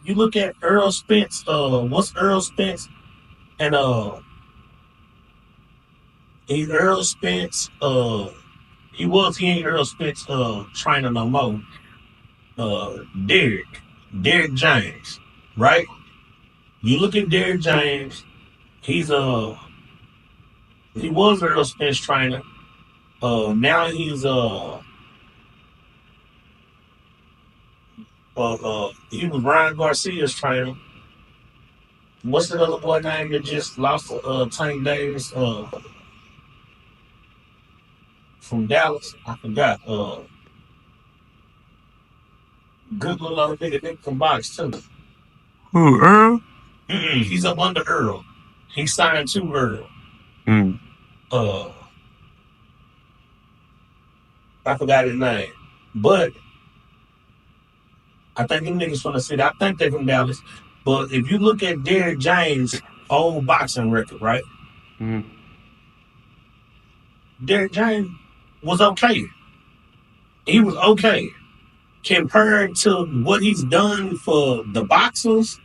you look at Earl Spence, what's Earl Spence? And he's Earl Spence, he ain't Earl Spence trainer no more. Derek James, right? You look at Derek James, he's he was Earl Spence trainer. Now he's he was Ryan Garcia's trainer. What's the other boy name that just lost to Tank Davis from Dallas? I forgot. Good little other nigga from box too. Who, Earl? He's up under Earl. He signed to Earl. I forgot his name. But I think them niggas from the city. I think they're from Dallas. But if you look at Derek James' old boxing record, right? Derek James was okay. He was okay. Compared to what he's done for the boxers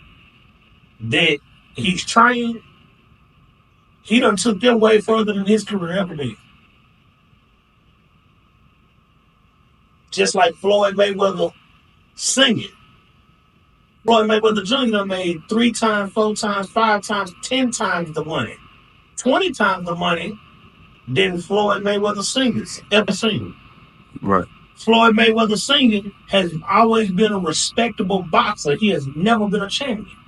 that he's trained, he done took them way further than his career ever did. Just like Floyd Mayweather singing. Floyd Mayweather Jr. made 3 times, 4 times, 5 times, 10 times the money. 20 times the money than Floyd Mayweather singers ever seen. Right. Floyd Mayweather Sr. has always been a respectable boxer. He has never been a champion.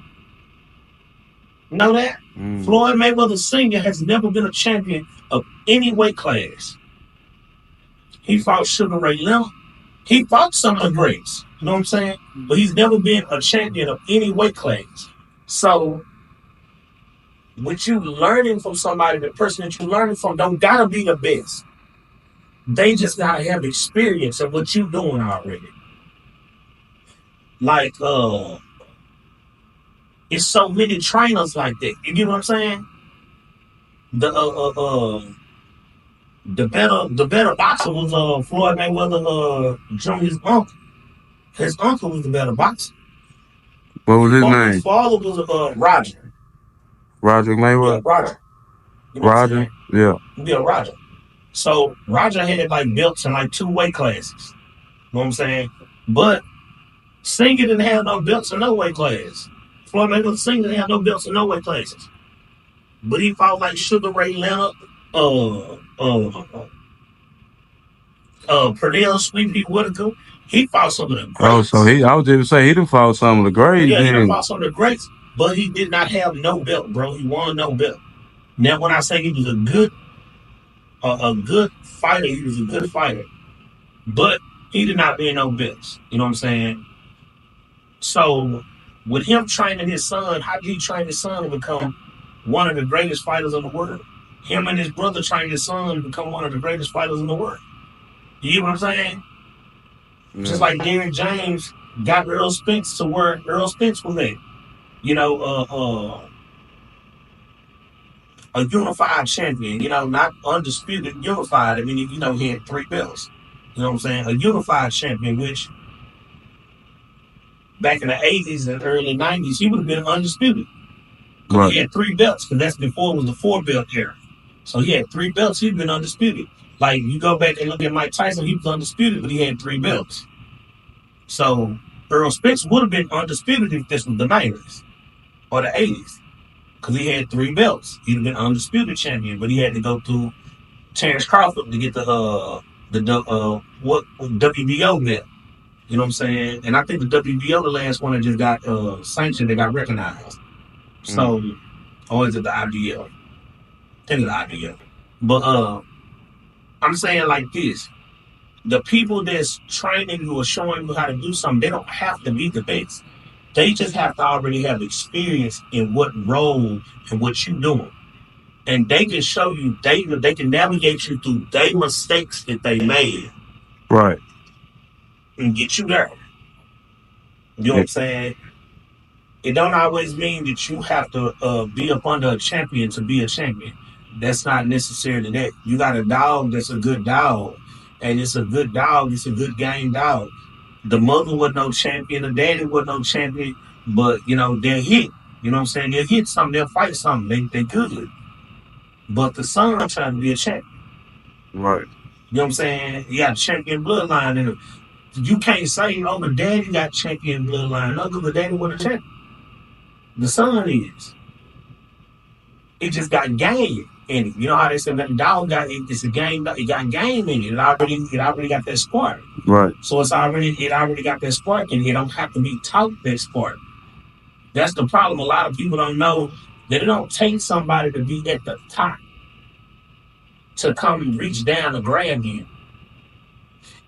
Know that? Floyd Mayweather Sr. has never been a champion of any weight class. He fought Sugar Ray Leonard. He fought some of the greats. You know what I'm saying? But he's never been a champion of any weight class. So, what you learning from somebody, the person that you learning from don't gotta be the best. They just gotta have experience of what you doing already. Like, it's so many trainers like that. You get what I'm saying? The better boxer was Floyd Mayweather Jr.'s uncle. His uncle was the better boxer. What was his name? His father was Roger. Roger Mayweather? Yeah, Roger. You know Roger? Yeah. Yeah, Roger. So Roger had like belts in like 2 weight classes. You know what I'm saying? But Singer didn't have no belts in no weight class. Floyd Mayweather Singer didn't have no belts in no weight classes. But he fought like Sugar Ray Leonard, Pernell Sweetie Whitaker. He fought some of the greats. Oh, so I was just say he done fought some of the greats. Yeah, he done fought some of the greats, but he did not have no belt, bro. He won no belt. Now, when I say he was a good fighter, he was a good fighter, but he did not win no belts. You know what I'm saying? So, with him training his son, how did he train his son to become one of the greatest fighters in the world? Him and his brother trained his son to become one of the greatest fighters in the world. You get what I'm saying? Just like Derek James got Earl Spence to where Earl Spence was at. You know, a unified champion, you know, not undisputed, unified. I mean, you know, he had 3 belts. You know what I'm saying? A unified champion, which back in the 80s and early 90s, he would have been undisputed. Right. He had 3 belts, because that's before it was the 4-belt era. So he had 3 belts, he'd been undisputed. Like, you go back and look at Mike Tyson, he was undisputed, but he had 3 belts. So Earl Spence would have been undisputed if this was the 90s or the 80s, because he had 3 belts. He'd have been undisputed champion, but he had to go through Terrence Crawford to get the WBO belt. You know what I'm saying? And I think the WBO, the last one that just got sanctioned, that got recognized. So, or is it the IBL? I think it's the IBL. But I'm saying like this. The people that's training you or showing you how to do something, they don't have to be the best. They just have to already have experience in what role and what you're doing. And they can show you, they can navigate you through their mistakes that they made. Right. And get you there. You know what I'm saying? It don't always mean that you have to be up under a champion to be a champion. That's not necessarily that. You got a dog that's a good dog. And it's a good dog. It's a good game dog. The mother was no champion. The daddy was no champion. But they'll hit. You know what I'm saying? They'll hit something, they'll fight something. They good. But the son trying to be a champion. Right. You know what I'm saying? You got a champion bloodline in it. You can't say, oh, the daddy got champion bloodline. No, because the daddy wasn't a champion. The son is. It just got game in it. You know how they said that the dog got it, it's a game. It got game in it. It already got that spark. Right. So it already got that spark in it. It don't have to be taught that spark. That's the problem. A lot of people don't know that it don't take somebody to be at the top to come reach down and grab you.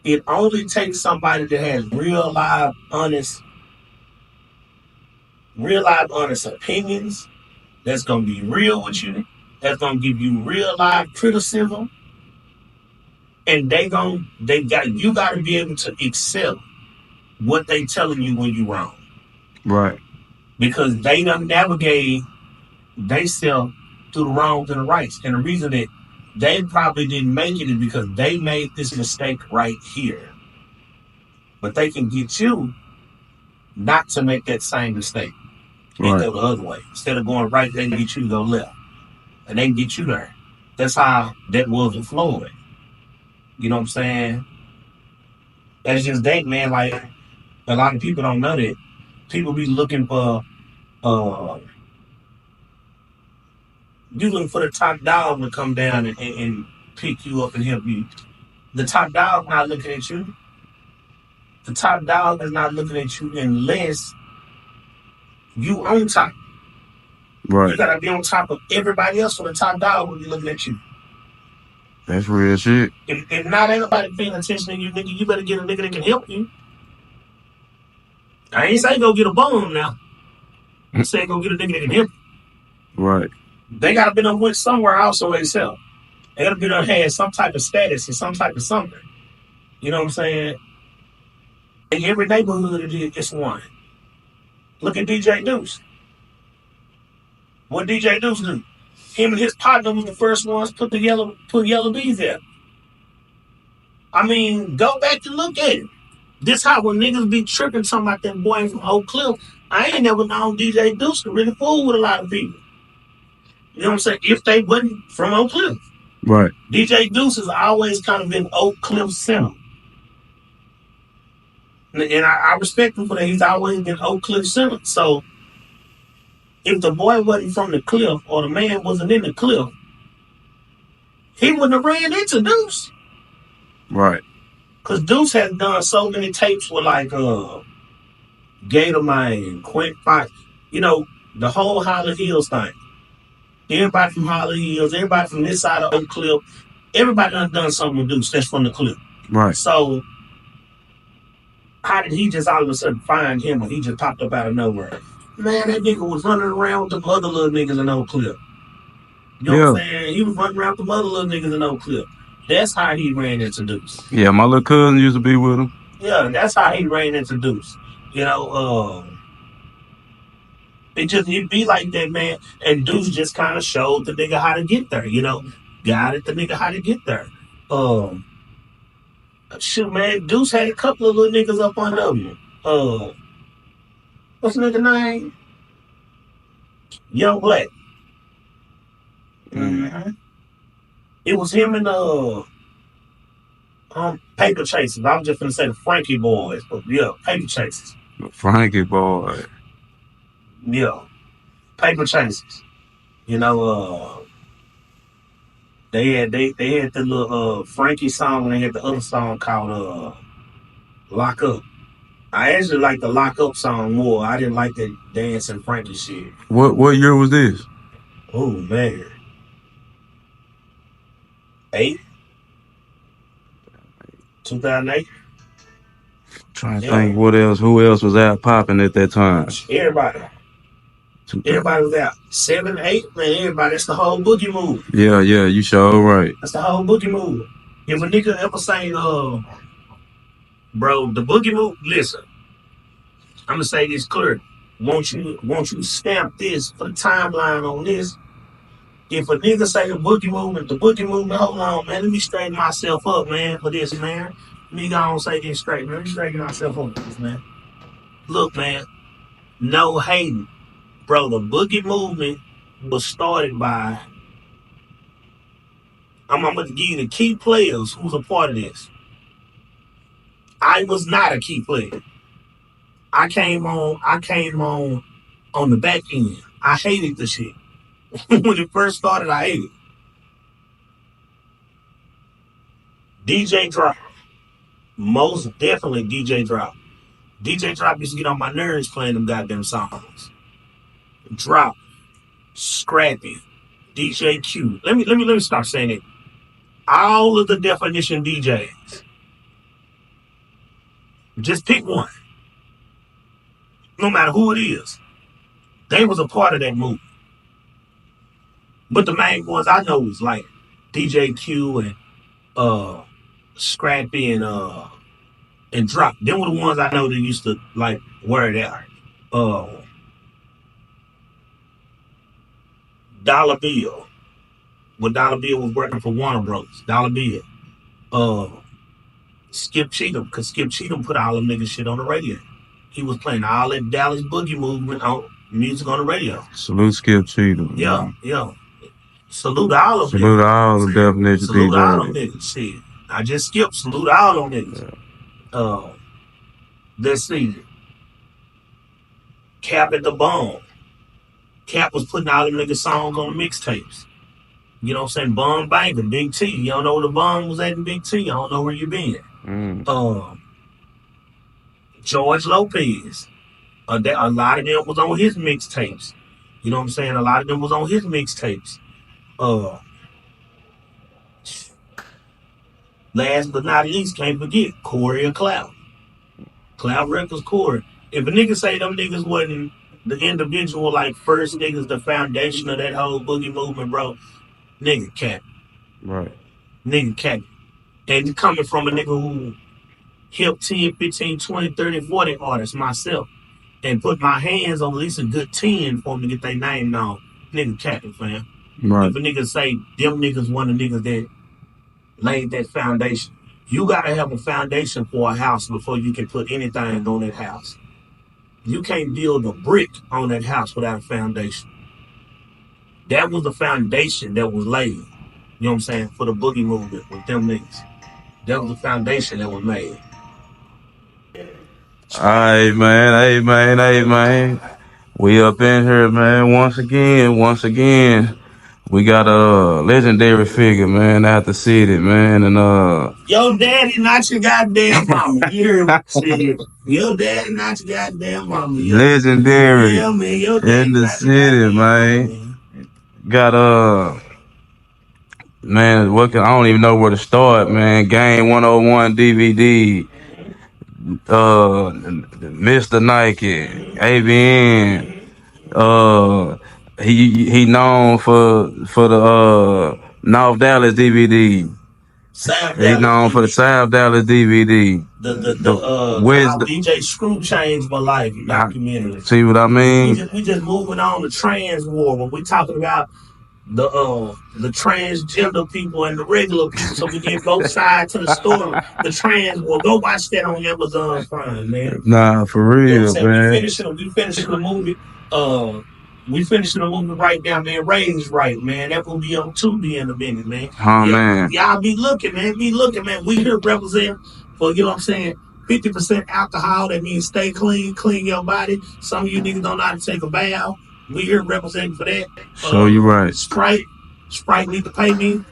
It only takes somebody that has real live, honest opinions. That's gonna be real with you. That's gonna give you real live criticism, and you gotta be able to accept what they telling you when you wrong. Right. Because they done navigate themselves through the wrongs and the rights. And the reason that they probably didn't make it is because they made this mistake right here. But they can get you not to make that same mistake and go the other way. Instead of going right, they can get you to go left. And they can get you there. That's how that was with Floyd. You know what I'm saying? That's just that, man. Like, a lot of people don't know that. People be looking for you looking for the top dog to come down and pick you up and help you. The top dog not looking at you. The top dog is not looking at you unless you on top. Right. You gotta be on top of everybody else for the top dog will be looking at you. That's real shit. If not ain't nobody paying attention to you, nigga, you better get a nigga that can help you. I ain't say go get a bum now. I say go get a nigga that can help you. Right. They gotta be done went somewhere else or themselves. They gotta be done had some type of status or some type of something. You know what I'm saying? In every neighborhood it's one. Look at DJ Deuce. What DJ Deuce do? Him and his partner was the first ones put yellow bees there. I mean, go back and look at it. This how when niggas be tripping talking about that boy from Oak Cliff. I ain't never known DJ Deuce to really fool with a lot of people. You know what I'm saying? If they wasn't from Oak Cliff. Right. DJ Deuce has always kind of been Oak Cliff center. And I respect him for that. He's always been Oak Cliff center. So if the boy wasn't from the cliff or the man wasn't in the cliff, he wouldn't have ran into Deuce. Right. Because Deuce has done so many tapes with like Gator Man, Quint Fox, the whole Holly Hills thing. Everybody from Holly Hills, everybody from this side of Oak Cliff, everybody done something with Deuce that's from the cliff. Right. So how did he just all of a sudden find him when he just popped up out of nowhere? Man, that nigga was running around with them other little niggas in Oak Cliff. You know what I'm saying? He was running around with them other little niggas in Oak Cliff. That's how he ran into Deuce. Yeah, my little cousin used to be with him. Yeah, that's how he ran into Deuce. It be like that, man. And Deuce just kind of showed the nigga how to get there, guided the nigga how to get there. Shoot, man, Deuce had a couple of little niggas up under him. What's the nigga name? Young Black. Mm-hmm. It was him and Paper Chasers. I was just gonna say the Frankie Boys, but yeah, Paper Chasers. Frankie Boy. Yeah, Paper Chasers. They had the little Frankie song, and they had the other song called Lock Up. I actually like the Lock Up song more. I didn't like that dancing Frankie shit. What year was this? Oh man. 2008. Trying to think who else was out popping at that time. Everybody was out. 7, 8, man, everybody, that's the whole boogie move. Yeah, you sure right. That's the whole boogie move. If a nigga ever say, bro, the boogie move, listen, I'm gonna say this clear. Won't you stamp this for the timeline on this? If a nigga say the boogie movement, hold on, man, let me straighten myself up, man, for this, man. Let me go on say this straight, man. Let me straighten myself up for this, man. Look, man, No hating. Bro, the boogie movement was started by, I'm going to give you the key players who's a part of this. I was not a key player. I came on the back end. I hated the shit. When it first started, I hated it. DJ Drop. Most definitely DJ Drop. DJ Drop used to get on my nerves playing them goddamn songs. Drop. Scrappy. DJ Q. Let me start saying it. All of the definition DJs. Just pick one. No matter who it is. They was a part of that movement. But the main ones I know was like DJ Q and Scrappy and Drop. Them were the ones I know that used to like wear that. Dollar Bill. When Dollar Bill was working for Warner Bros. Dollar Bill. Skip Cheatham, because Skip Cheatham put all them niggas shit on the radio. He was playing all that Dallas boogie movement on music on the radio. Salute Skip Cheatham. Yeah. Salute all of them. Salute all the definition Salute DJs. all them niggas. Shit. I just skipped. Salute all them niggas. Yeah. Let's see. Cap at the Bone. Cap was putting all them niggas songs on the mixtapes. You know what I'm saying? Bum Banging, Big T. You don't know where the bum was at in Big T. I don't know where you been. George Lopez. A lot of them was on his mixtapes. You know what I'm saying? A lot of them was on his mixtapes. Last but not least, can't forget Corey and Cloud. Cloud Records, Corey. If a nigga say them niggas wasn't the individual, like first niggas, the foundation of that whole boogie movement, bro, nigga cap. Right. Nigga cap. And coming from a nigga who helped 10, 15, 20, 30, 40 artists myself and put my hands on at least a good 10 for them to get their name known. Nigga capping, fam. Right. If a nigga say them niggas one of the niggas that laid that foundation, you gotta have a foundation for a house before you can put anything on that house. You can't build a brick on that house without a foundation. That was the foundation that was laid, you know what I'm saying, for the boogie movement with them niggas. That was the foundation that was made. Hey man. We up in here, man. Once again. We got a legendary figure, man, out the city, man, and Your daddy not your goddamn mama. You hear me? Shit. Your daddy not your goddamn mama. Legendary. Yeah, man. Your daddy in the city, man. Got man, I don't even know where to start, man. Game 101 DVD. Mr. Nike, AVN. He known for the North Dallas DVD. He known for the South Dallas DVD. How DJ Screw changed my life documentary. See what I mean? We just moving on to trans war when we talking about the transgender people and the regular people, so we get both sides to the story. The trans war. Go watch that on Amazon Prime, man. Nah, for real, man. We finishing the movie. We finishing the movie right now, man. Raised Right, man. That will be on Tuesday in a minute, man. Man. Y'all be looking, man. We here represent for, you know what I'm saying, 50% alcohol. That means stay clean your body. Some of you niggas don't know how to take a bath. We here representing for that. So you right. Sprite need to pay me. You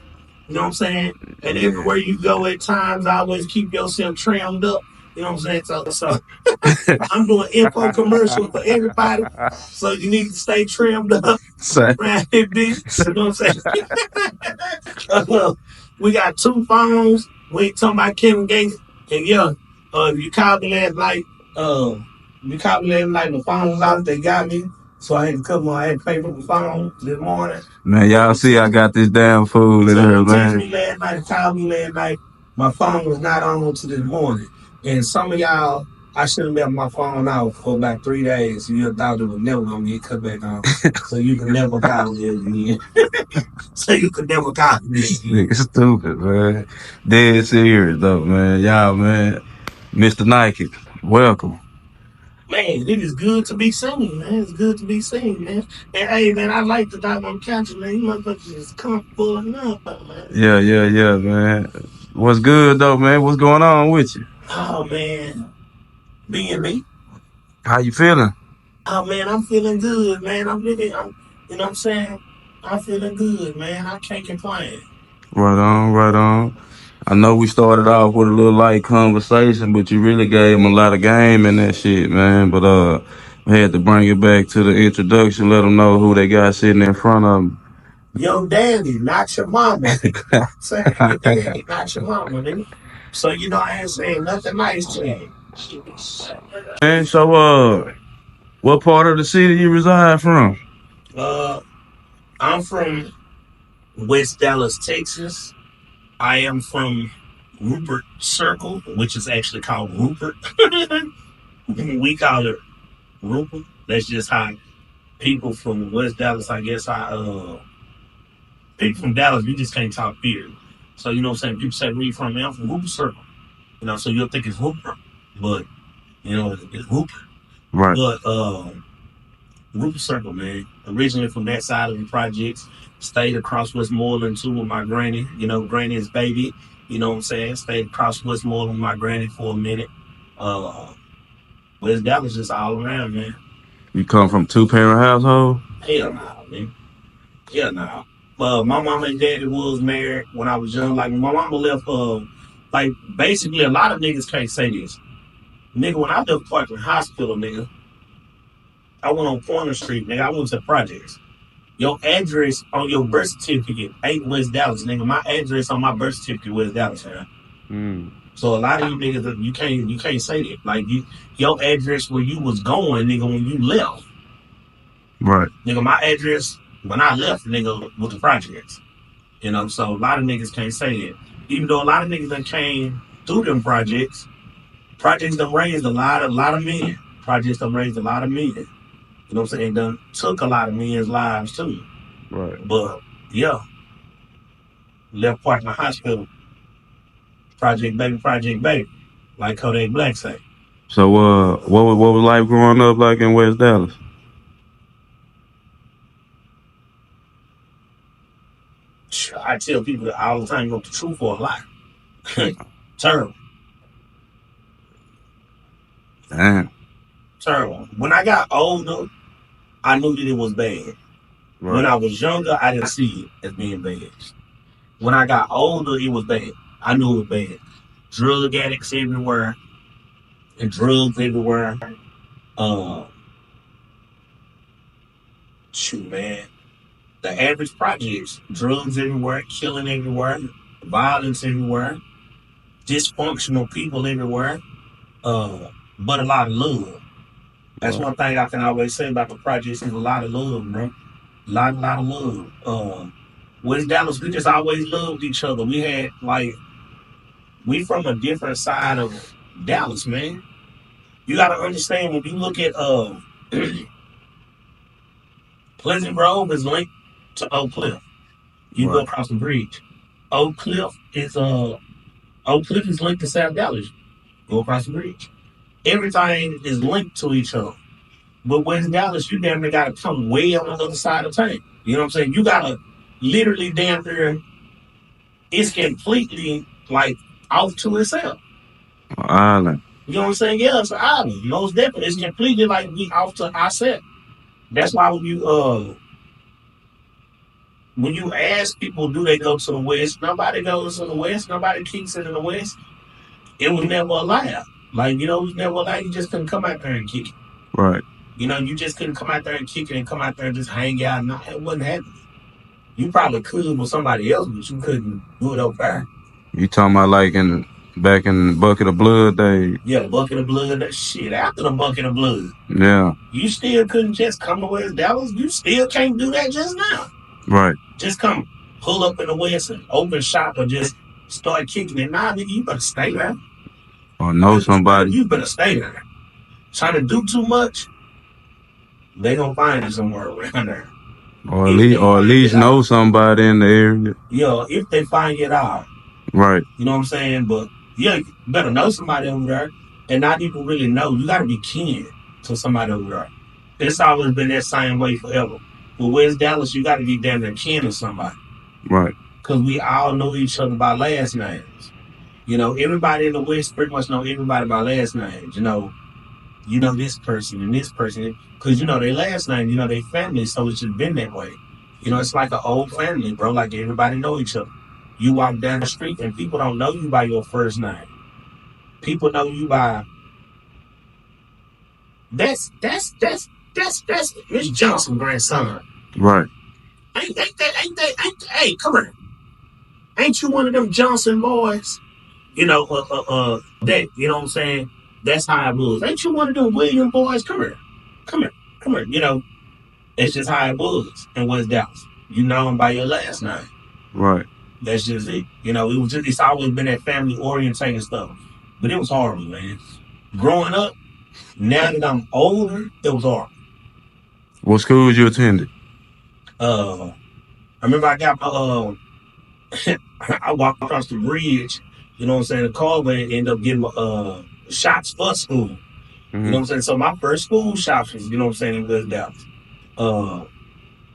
know what I'm saying? And everywhere you go at times, always keep yourself trimmed up. You know what I'm saying? So I'm doing info commercials for everybody. So you need to stay trimmed up. Around that bitch. You know what I'm saying? We got 2 phones. We ain't talking about Kevin Gates. And if you called me last night, the phone was out, they got me. So I had to come on. I had to pay for the phone this morning. Man, y'all see I got this damn fool in here, man. Me last night, called me last night. My phone was not on until this morning. And some of y'all, I should have left my phone out for about 3 days. You thought it was never going to get cut back on. So you can never call me again. Nigga stupid, man. Dead serious, though, man. Y'all, man. Mr. Nike, welcome. Man, it is good to be seen, man. It's good to be seen, man. And hey, man, I like the dog on the couch, man. You motherfuckers is comfortable enough, man. Yeah, man. What's good though, man? What's going on with you? Oh man, being me. How you feeling? Oh man, I'm feeling good, man. You know what I'm saying? I'm feeling good, man. I can't complain. Right on, right on. I know we started off with a little light conversation, but you really gave them a lot of game in that shit, man. But we had to bring it back to the introduction, let them know who they got sitting in front of them. Yo, daddy, not your mama. Saying your daddy, not your mama, nigga. So you know I ain't saying nothing nice to you. And so, what part of the city you reside from? Uh, I'm from West Dallas, Texas. I am from Rupert Circle, which is actually called Rupert. We call it Rupert. That's just how people from West Dallas, I guess, people from Dallas, we just can't talk period. So you know what I'm saying? People say where you from, man, I'm from Rupert Circle. You know, so you'll think it's Rupert, but you know it's Rupert. Right. But Rupert Circle, man. Originally from that side of the projects. Stayed across Westmoreland too with my granny. You know, granny's baby. You know what I'm saying? Stayed across Westmoreland with my granny for a minute. West Dallas just all around, man. You come from two-parent household? Hell no, man. Hell no. My mama and daddy was married when I was young. Like my mama left. Like basically, a lot of niggas can't say this. Nigga, when I left Parkland Hospital, nigga, I went on Corner Street, nigga. I went to projects. Your address on your birth certificate ain't West Dallas, nigga. My address on my birth certificate West Dallas, man. So a lot of you niggas, you can't say that. Like your address where you was going, nigga, when you left. Right. Nigga, my address when I left, nigga, was the projects. You know, so a lot of niggas can't say that. Even though a lot of niggas that came through them projects done raised a lot of men. Projects done raised a lot of men. You know what I'm saying? Done took a lot of men's lives too. Right. But yeah, left Parkland Hospital. Project baby, like Kodak Black say. So, what was life growing up like in West Dallas? I tell people that all the time, you want the truth or a lie. Terrible. Damn. Terrible. When I got older, I knew that it was bad. Right. When I was younger, I didn't see it as being bad. When I got older, it was bad. I knew it was bad. Drug addicts everywhere. And drugs everywhere. Shoot, man. The average projects, drugs everywhere, killing everywhere, violence everywhere, dysfunctional people everywhere, but a lot of love. That's one thing I can always say about the projects is a lot of love, bro. A lot of love. West Dallas, we just always loved each other. We from a different side of Dallas, man. You gotta understand when you look at Pleasant Grove is linked to Oak Cliff. You go across the bridge. Oak Cliff is linked to South Dallas. Go across the bridge. Everything is linked to each other. But West Dallas, you damn near gotta come way on the other side of town. You know what I'm saying? You gotta literally damn near, it's completely like off to itself. Island. You know what I'm saying? Yeah, it's an island. Most definitely. It's completely like we off to ourselves. That's why when you ask people, do they go to the West? Nobody goes to the West. Nobody keeps it in the West. It was never allowed. Like, you know, it was never allowed. You just couldn't come out there and kick it. Right. You know, you just couldn't come out there and kick it and come out there and just hang out. No, it wasn't happening. You probably could with somebody else, but you couldn't do it over there. You talking about like back in Bucket of Blood days? Yeah, Bucket of Blood. That shit, after the Bucket of Blood. Yeah. You still couldn't just come to West Dallas. You still can't do that just now. Right. Just come pull up in the West and open shop or just start kicking it. Nah, nigga, you better stay there. Or know somebody. You better stay there. Trying to do too much, they gonna find you somewhere around there. Or at least know somebody in the area. Yeah, if they find it out. Right. You know what I'm saying? But yeah, you better know somebody over there and not even really know. You gotta be kin to somebody over there. It's always been that same way forever. But West Dallas, you got to be damn near kin to somebody. Right. Because we all know each other by last names. Everybody in the West pretty much know everybody by last names. You know this person and this person. Because their last name, their family. So it's just been that way. It's like an old family, bro. Like everybody know each other. You walk down the street and people don't know you by your first name. People know you by that's Miss Johnson grandson. Right. Hey, come here. Ain't you one of them Johnson boys? That, what I'm saying? That's how it was. Ain't you one of them William boys? Come here. Come here. Come here. It's just how it was in West Dallas. You know him by your last name. Right. That's just it. It's always been that family orientated stuff. But it was horrible, man. Growing up, now that I'm older, it was horrible. What schools you attended? I remember I got my I walked across the bridge, the causeway, and ended up getting shots for school. Mm-hmm. You know what I'm saying? So my first school shots was, in West Dallas. I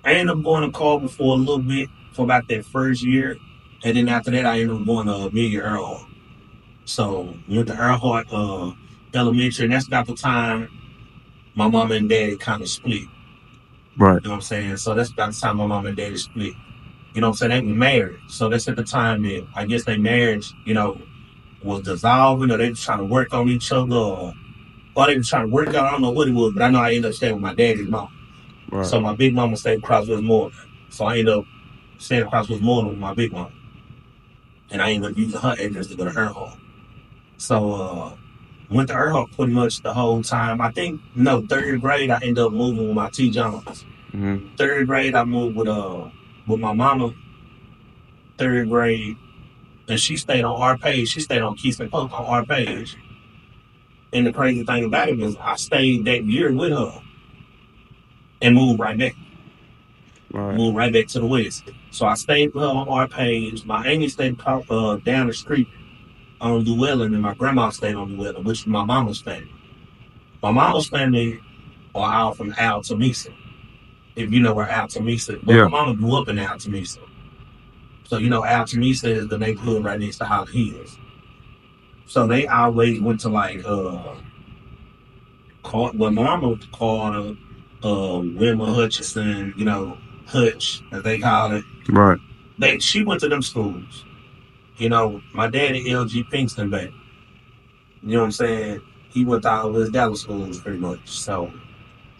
ended up going to Carver for a little bit for about that first year. And then after that I ended up going to Amelia Earhart. So went to Earhart Elementary, and that's about the time my mom and daddy kind of split. Right. You know what I'm saying? So that's about the time my mom and daddy split. You know what I'm saying? They were married. So that's at the time that I guess their marriage, was dissolving, or they were trying to work on each other, or they were trying to work out. I don't know what it was, but I know I ended up staying with my daddy's mom. Right. So my big mama stayed across Westmoreland. So I ended up staying across Westmoreland with my big mama. And I ended up using her address to go to her home. So went to Earhart pretty much the whole time. I think, third grade, I ended up moving with my T. Johns. Mm-hmm. Third grade, I moved with my mama. Third grade, and she stayed on our page. She stayed on Keystone Pope on our page. And the crazy thing about it is I stayed that year with her and moved right back. Right. Moved right back to the West. So I stayed with her on our page. My auntie stayed down the street on Llewellyn, and my grandma stayed on Llewellyn, which is my mama's family. My mama's family are out from Altamesa, if you know where Altamesa is. But Yeah. my mama grew up in Altamesa. So, Altamesa is the neighborhood right next to Holly Hills. So they always went to my mama called Wilma Hutchinson, Hutch, as they call it. Right. She went to them schools. My daddy, L.G. Pinkston back. You know what I'm saying? He went to all West Dallas schools pretty much. So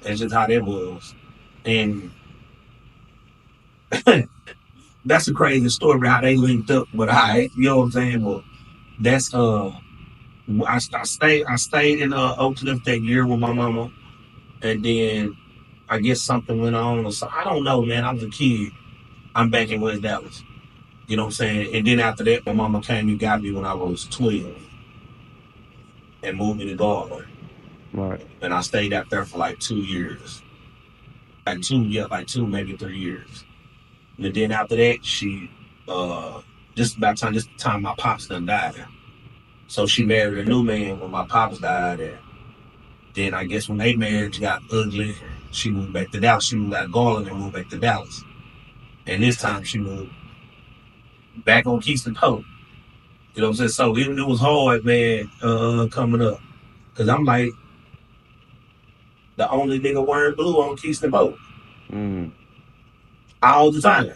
that's just how that was. And that's a crazy story how they linked up. But you know what I'm saying? Well, that's I stayed in Oak Cliff that year with my mama, and then I guess something went on, or so I don't know, man. I was a kid. I'm back in West Dallas. You know what I'm saying? And then after that, my mama came and got me when I was 12 and moved me to Garland. Right. And I stayed out there for like 2 years. Like two, maybe 3 years. And then after that, she just about the time my pops done died. So she married a new man when my pops died. And then I guess when their marriage got ugly, she moved back to Dallas. She moved out of Garland and moved back to Dallas. And this time she moved back on Keystone Pope. You know what I'm saying? So it was hard, man, coming up. Because I'm like the only nigga wearing blue on Keystone Pope. Mm. All the time.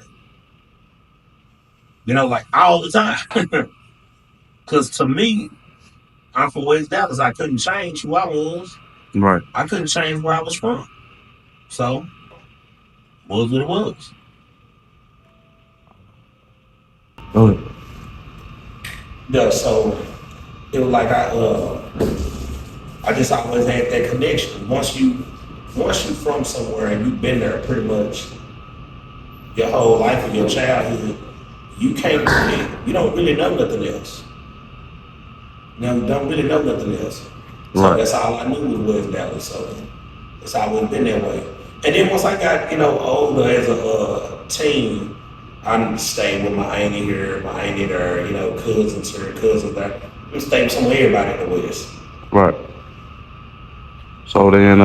Like all the time. Because to me, I'm from West Dallas. I couldn't change who I was. Right. I couldn't change where I was from. So, was what it was. Go ahead. Yeah, so it was like I just always had that connection. Once you from somewhere and you've been there pretty much your whole life and your childhood, you don't really know nothing else. You don't really know nothing else. So Right. That's all I knew was West Dallas. So it's always been that way. And then once I got, older as a teen, I stayed with my auntie here, my auntie there, cousins here, cousins there. I stayed with some of everybody in the West. Right. So then,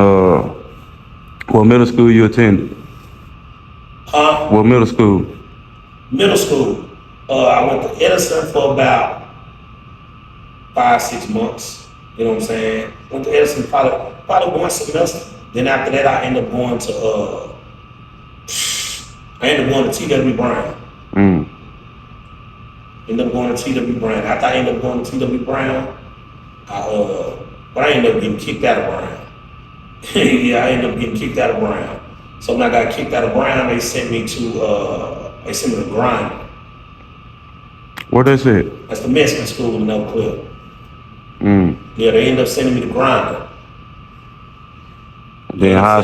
what middle school you attended? What middle school? Middle school. I went to Edison for about 5-6 months. You know what I'm saying? Went to Edison probably one semester. Then after that, I ended up going to T.W. Brown. Ended up going to T.W. Brown. After I ended up going to T.W. Brown, but I ended up getting kicked out of Brown. Yeah, I ended up getting kicked out of Brown. So when I got kicked out of Brown, they sent me to Grind. What is it? That's the Mexican school in Oak Cliff. Yeah, they ended up sending me to Grinder. Then high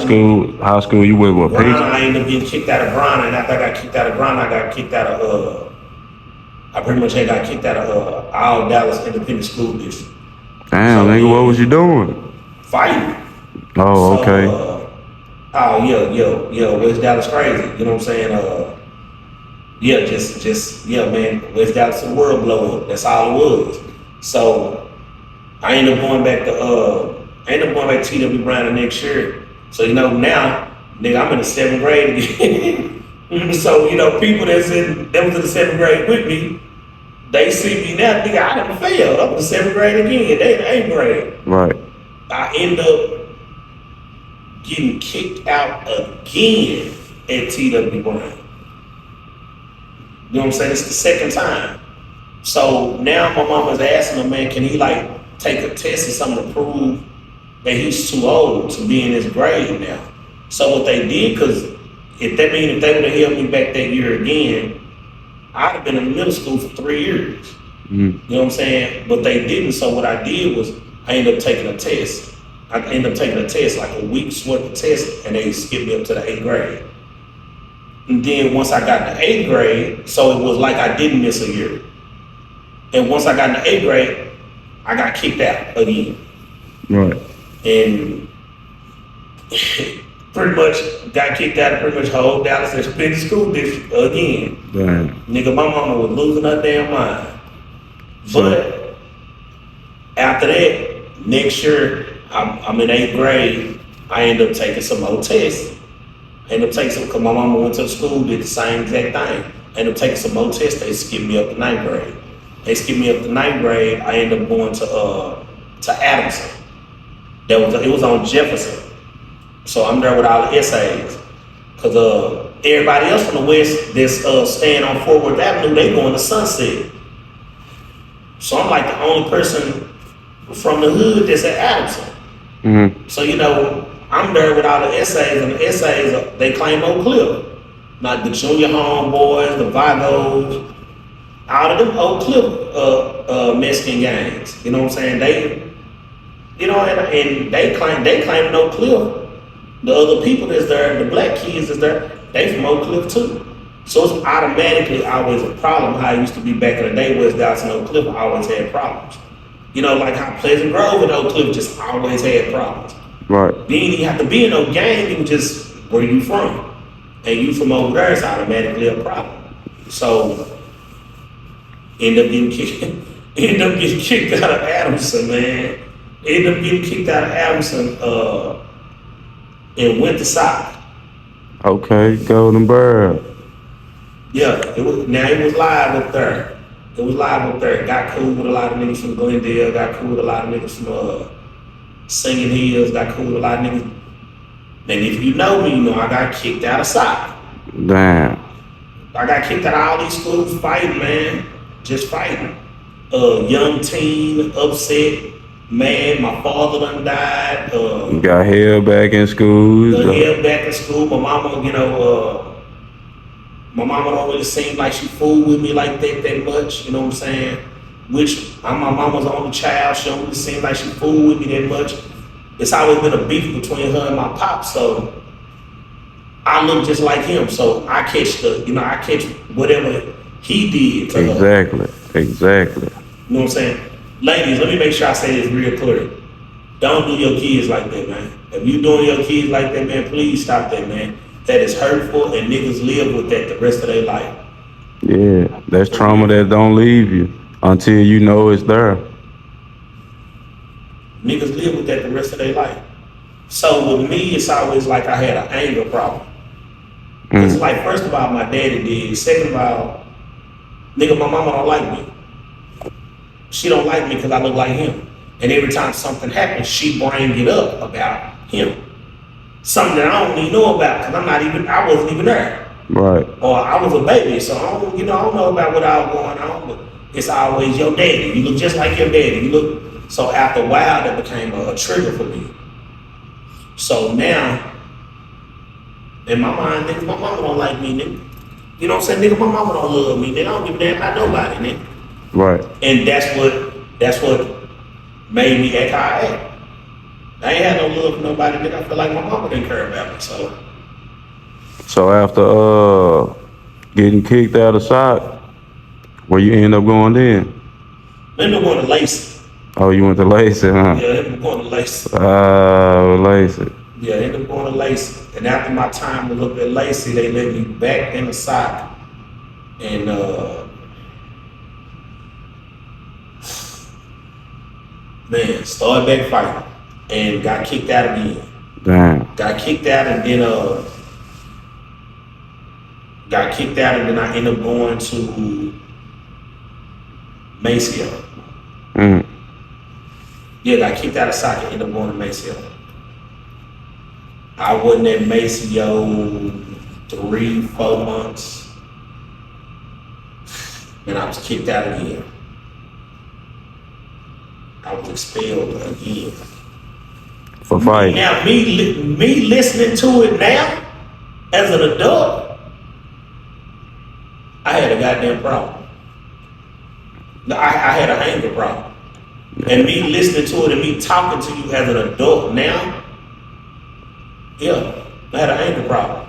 school you went with Grinder, I ended up getting kicked out of Grinder, and after I got kicked out of Grinder, I got kicked out of I pretty much got kicked out of all Dallas Independent School District. Damn, so, nigga, what was you doing? Fighting. Oh, okay. West Dallas crazy. You know what I'm saying? Man, West Dallas the world blow up. That's all it was. So I ended up going back to T.W. Brown the next year. So now, nigga, I'm in the 7th grade again. So people that was in the 7th grade with me, they see me now, nigga, I done failed. I'm in the 7th grade again. They in the 8th grade. Right. I end up getting kicked out again at T.W. Brown. You know what I'm saying? It's the second time. So now my mama's asking him, man, can he take a test or something to prove that he's too old to be in his grade now? So what they did, because if they would have held me back that year again, I'd have been in middle school for 3 years. You know what I'm saying? But they didn't. So what I did was I ended up taking a test. I ended up taking a test, like a week's worth of tests, and they skipped me up to the 8th grade. And then once I got in the 8th grade, so it was like I didn't miss a year. And once I got in the 8th grade, I got kicked out again. Right. And pretty much got kicked out of pretty much whole Dallas Independent School District again. Damn. Nigga, my mama was losing her damn mind. But after that, next year, I'm in 8th grade. I end up taking some more tests. Because my mama went to the school, did the same exact thing. I ended up taking some more tests. They skipped me up to 9th grade. They skipped me up to 9th grade. I ended up going to Adamson. It was on Jefferson. So I'm there with all the essays. Because everybody else from the West that's staying on Fort Worth Avenue, they going to Sunset. So I'm like the only person from the hood that's at Adamson. So, I'm there with all the essays, and the essays, they claim Oak Cliff. Like the Junior Homeboys, the Vagos, all of them Oak Cliff Mexican gangs. You know what I'm saying? And they claim Oak Cliff. The other people that's there, the black kids that's there, they from Oak Cliff too. So it's automatically always a problem. How it used to be back in the day, West Dallas and Oak Cliff always had problems. Like how Pleasant Grove and Oak Cliff just always had problems. Right. Then you didn't have to be in no gang, it was just where you from. And you from over there, it's automatically a problem. So end up getting kicked out of Adamson, man. End up getting kicked out of Adamson and went to soccer. Okay, Golden Bird. Yeah, it was live up there. It was live up there. Got cool with a lot of niggas from Glendale, got cool with a lot of niggas from Singing Hills, got cool with a lot of niggas. And if you know me, you know I got kicked out of soccer. Damn. I got kicked out of all these schools fighting, man. Just fighting. Young teen, upset, mad. My father done died. You got held back in school. Held back in school. My mama, my mama don't really seem like she fooled with me like that much. You know what I'm saying? Which I'm my mama's only child. She don't really seem like she fooled with me that much. It's always been a beef between her and my pop, so I look just like him. So I catch whatever he did to her. Exactly. You know what I'm saying? Ladies, let me make sure I say this real clear. Don't do your kids like that, man. If you doing your kids like that, man, please stop that, man. That is hurtful, and niggas live with that the rest of their life. Yeah, that's trauma that don't leave you until you know it's there. Niggas live with that the rest of their life. So with me, it's always like I had an anger problem. Cause like first of all, my daddy did. Second of all, nigga, my mama don't like me. She don't like me because I look like him. And every time something happens, she bring it up about him. Something that I don't even know about because I wasn't even there. Right. Or I was a baby, so I don't know about what I was going on, but it's always your daddy. You look just like your daddy. You look, so after a while that became a trigger for me. So now, in my mind, nigga, my mama don't like me, nigga. You know what I'm saying? Nigga, my mama don't love me, nigga. I don't give a damn about nobody, nigga. Right. And that's what made me act how I act. I ain't had no love for nobody, nigga. I feel like my mama didn't care about me. So after getting kicked out of SOC, where you end up going then? I ended up going to Lacey. Oh, you went to Lacey, huh? Yeah, I ended up going to Lacey. Lacey. Yeah, I ended up going to Lacey. And after my time was up at Lacey, they let me back in the SOC. And man, started back fighting. And got kicked out again. Damn. Got kicked out and then I ended up going to Maceo. Yeah, got kicked out of SOC and ended up going to Maceo. I wasn't at Maceo 3-4 months. And I was kicked out again. I was expelled again. For fighting. Now, me listening to it now, as an adult, I had a goddamn problem. I had an anger problem. And me listening to it and me talking to you as an adult now, yeah, I had an anger problem.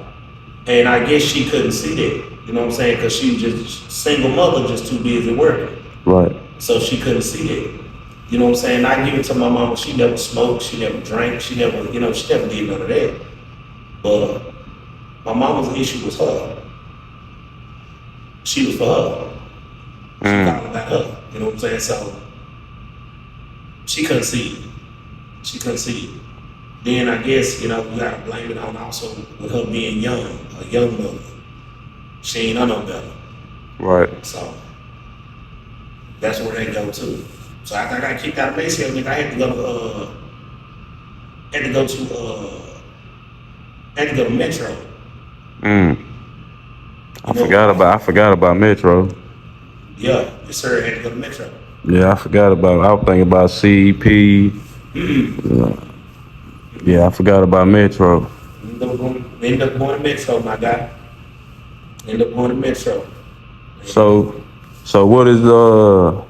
And I guess she couldn't see that. You know what I'm saying? Because she was just single mother, just too busy working. Right. So she couldn't see that. You know what I'm saying? I give it to my mama. She never smoked. She never drank. She never did none of that. But my mama's issue was her. She was for her. She thought about her. You know what I'm saying? So she couldn't see it. She couldn't see it. Then I guess, we gotta blame it on also with her being young, a young mother. She ain't know no better. Right. So that's where they go to. So after I got kicked out of Maceo, I had to go to Metro. I forgot about Metro. Yeah, yes sir, I had to go to Metro. Yeah, I forgot about I was thinking about CEP. Yeah, I forgot about Metro. End up going to Metro, my guy. End up going to Metro. So what is the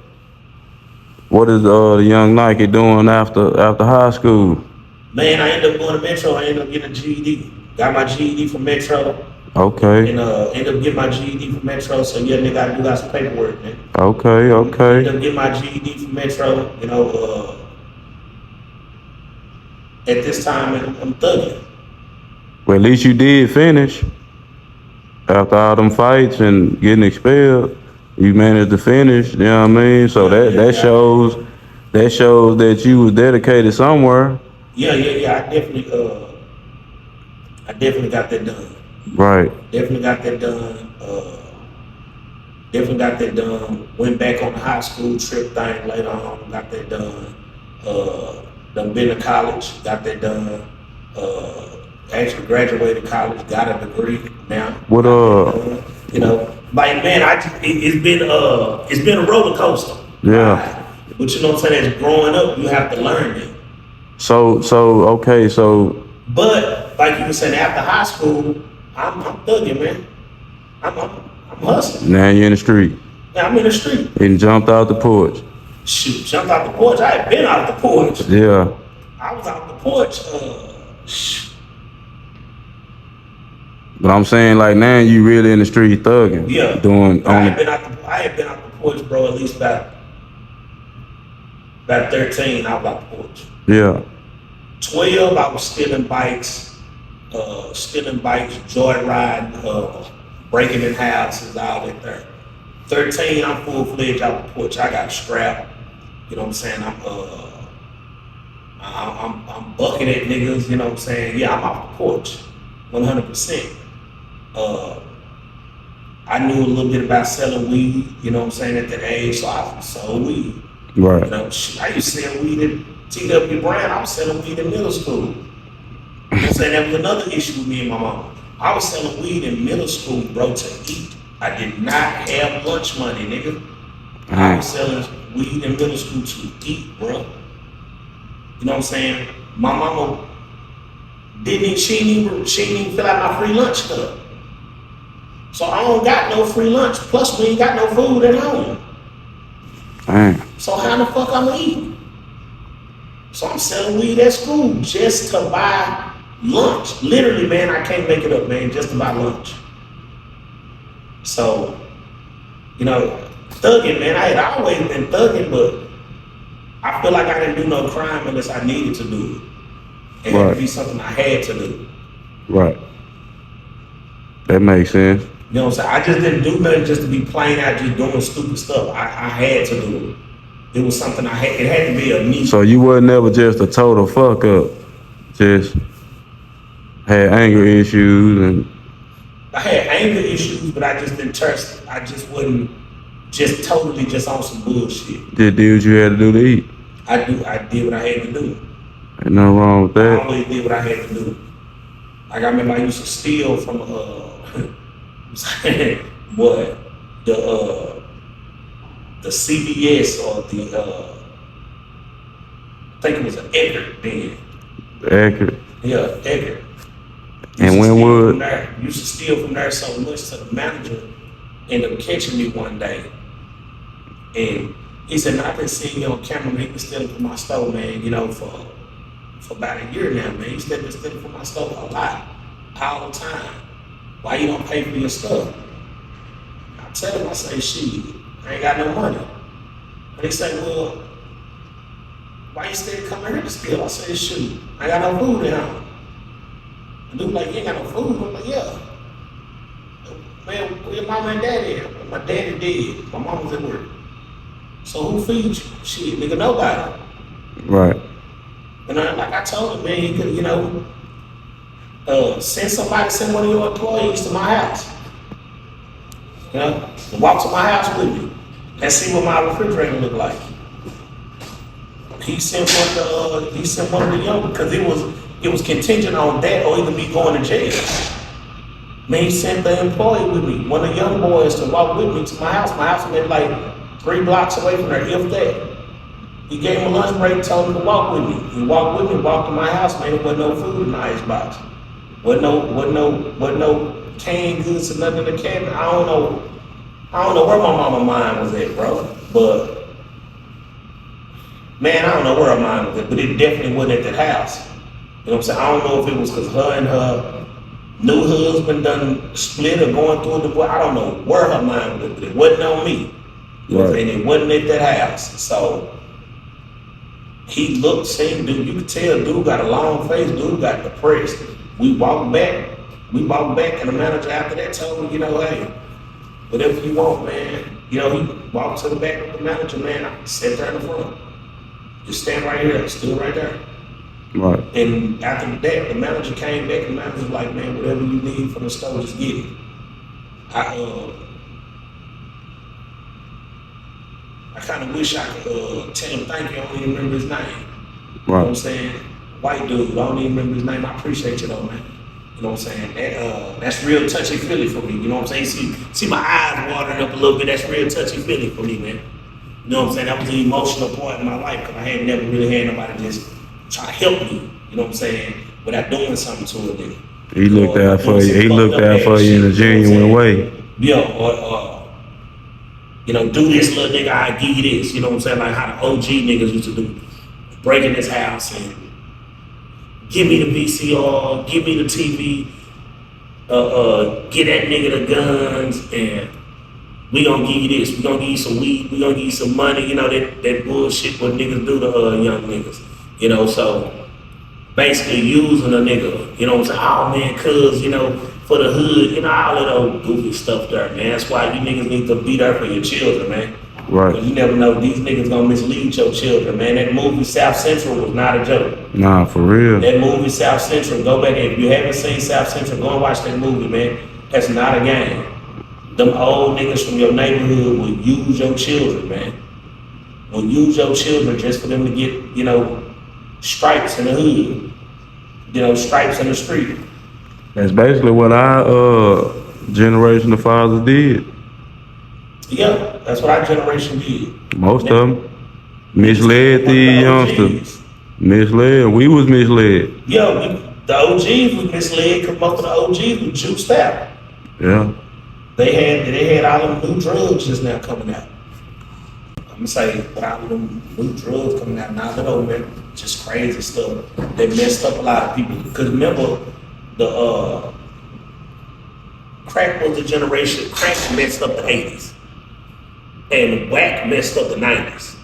young Nike doing after high school? Man, I ended up going to Metro. I ended up getting a GED. Got my GED from Metro. Okay. And ended up getting my GED from Metro. So yeah, nigga, I do got some paperwork, man. Okay. Ended up getting my GED from Metro. At this time, I'm thugging. Well, at least you did finish. After all them fights and getting expelled, you managed to finish. You know what I mean? So that shows that you was dedicated somewhere. Yeah. I definitely got that done. Right. Definitely got that done. Went back on the high school trip thing later on. Got that done. Done been to college. Got that done. Actually graduated college. Got a degree now. What like man, it's been a roller coaster. Yeah. But you know what I'm saying? As growing up, you have to learn it. So. But like you were saying, after high school, I'm thugging, man. I'm hustling. Now you're in the street. Yeah, I'm in the street. And jumped out the porch. Shoot, jumped out the porch. I had been out the porch. Yeah. I was out the porch. But I'm saying, like, now you really in the street thugging. Yeah. I had been out the porch, bro, at least about 13. I was out the porch. Yeah. 12, I was stealing bikes, joyriding, breaking in houses, all that there. 13, I'm full-fledged out the porch. I got strapped. You know what I'm saying? I'm bucking at niggas, you know what I'm saying? Yeah, I'm off the porch, 100%. Uh, I knew a little bit about selling weed, you know what I'm saying, at that age, so I sold weed. You Right. know, shit, I used to sell weed at TW Brand. I was selling weed in middle school. You know what I'm saying? That was another issue with me and my mom. I was selling weed in middle school, bro, to eat. I did not have lunch money, nigga. I was Dang. selling weed in middle school to eat, bro. You know what I'm saying? My mama she didn't even fill out my free lunch stuff. So I don't got no free lunch. Plus we ain't got no food at home. Dang. So how the fuck I'm eating? So I'm selling weed at school just to buy lunch. Literally, man, I can't make it up, man, just to buy lunch. So, you know, thugging, man, I had always been thugging, but I feel like I didn't do no crime unless I needed to do it. It had to Right. be something I had to do. Right. That makes sense. You know what I'm saying? I just didn't do nothing just to be plain out just doing stupid stuff. I had to do it. It was something I had. It had to be a need. So you were never just a total fuck up. Just had anger issues and I had anger issues, but I just didn't trust. I just wasn't just totally just on some bullshit. just did what you had to do to eat. I did what I had to do. Ain't nothing wrong with I that. always did what I had to do. Like I remember I used to steal from what the CBS or I think it was an Eckerd then. Accurate. Yeah, Eckerd. And when would Used to steal from there so much to the manager ended up catching me one day. And he said, I've been seeing you on camera, man. You've been stealing from my store, man, you know, for about a year now, man. You've been stealing from my store a lot, all the time. Why you don't pay for your stuff? I tell him, I say, shit, I ain't got no money. And he said, well, why you still coming here to steal? I said, shoot, I ain't got no food at home. The dude like, you ain't got no food? I'm like, yeah. Man, where your mama and daddy at? My daddy dead. My mama's at work. So who feeds you? Shit, nigga, nobody. right. And like I told him, man, he could, you know, send one of your employees to my house. You know, walk to my house with me and see what my refrigerator look like. He sent one of the young because it was contingent on that or either me going to jail. Man, he sent the employee with me, one of the young boys, to walk with me to my house. My house was like 3 blocks away from there, if that. He gave him a lunch break, told him to walk with me. He walked with me, walked to my house, man. There wasn't no food in the icebox. Wasn't no canned goods or nothing in the cabinet. I don't know where my mama mind was at, bro. But man, I don't know where her mind was at, but it definitely wasn't at that house. You know what I'm saying? I don't know if it was because her and her new husband done split or going through a divorce. I don't know where her mind was at, but it wasn't on me. You know what I'm saying? It wasn't at that house. So he looked, seen dude, you could tell dude got a long face, dude got depressed. We walked back, and the manager after that told me, you know, hey, whatever you want, man. You know, he walked to the back with the manager, man. I sat there in the front. Just stand right here, still right there. Right. And after that, the manager came back and the manager was like, man, whatever you need from the store, just get it. I kind of wish I could tell him thank you. I don't even remember his name. You know what I'm saying? White dude, I don't even remember his name. I appreciate you though, man. You know what I'm saying? That's real touchy-feely for me. You know what I'm saying? See my eyes watering up a little bit. That's real touchy-feely for me, man. You know what I'm saying? That was the emotional part in my life because I had never really had nobody just try to help me. You know what I'm saying? Without doing something to a nigga. He looked out for you. He looked out for you in a genuine way. Yeah, or you know, do this little nigga, I give you this. You know what I'm saying? Like how the OG niggas used to do. Break in his house and give me the VCR, give me the TV, get that nigga the guns, and we gonna give you this. We gonna give you some weed. We gonna give you some money. You know that bullshit what niggas do to young niggas. You know, so basically using a nigga. You know what I'm saying? Oh man, cuz you know for the hood. You know all that old goofy stuff there, man. That's why you niggas need to be there for your children, man. Right. Because you never know, these niggas gonna mislead your children, man. That movie South Central was not a joke. Nah, for real. That movie South Central, go back, if you haven't seen South Central, go and watch that movie, man. That's not a game. Them old niggas from your neighborhood will use your children, man. Will use your children just for them to get, stripes in the hood. Stripes in the street. That's basically what our generation of fathers did. Yeah, that's what our generation did. Most of them Niggas misled one of the the youngsters. OGs. Misled. We was misled. Yeah, the OGs was misled because most of the OGs were juiced out. Yeah. They had all them new drugs just now coming out. I'm gonna say, with all them new drugs coming out now, that old man, just crazy stuff. They messed up a lot of people. Because remember, the crack was the generation. Crack messed up the 80s, and whack messed up the 90s.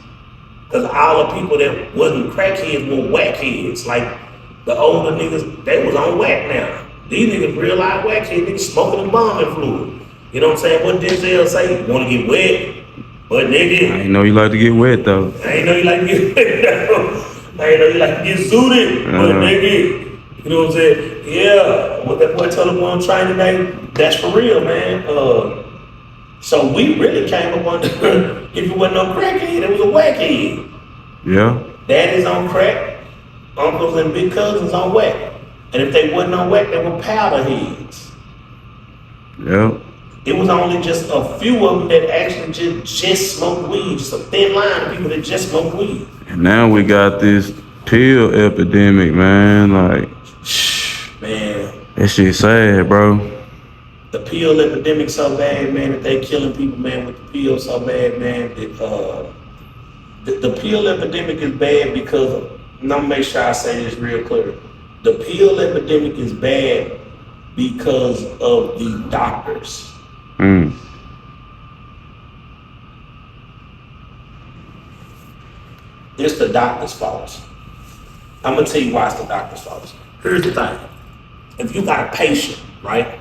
Because all the people that wasn't crackheads were whackheads. Like the older niggas, they was on whack now. These niggas real life whackheads, niggas smoking and bombing fluid. You know what I'm saying? What Denzel say? You wanna get wet? But nigga, I ain't know you like to get wet though. I ain't know you like to get I ain't know you like to get suited, but nigga, you know what I'm saying? Yeah, what that boy told him on train today, that's for real, man. So we really came up on if it wasn't no crackhead, it was a whackhead. Yeah. Daddy's on crack, uncles and big cousins on whack. And if they wasn't on whack, they were powder heads. Yeah. It was only just a few of them that actually just smoked weed, just a thin line of people that just smoked weed. And now we got this pill epidemic, man. Like, man, that shit sad, bro. The pill epidemic so bad, man, that they killing people, man, with the pill so bad, man. That, the pill epidemic is bad because, and I'm gonna make sure I say this real clear. The pill epidemic is bad because of the doctors. It's the doctor's fault. I'm gonna tell you why it's the doctor's fault. Here's the thing. If you got a patient, right?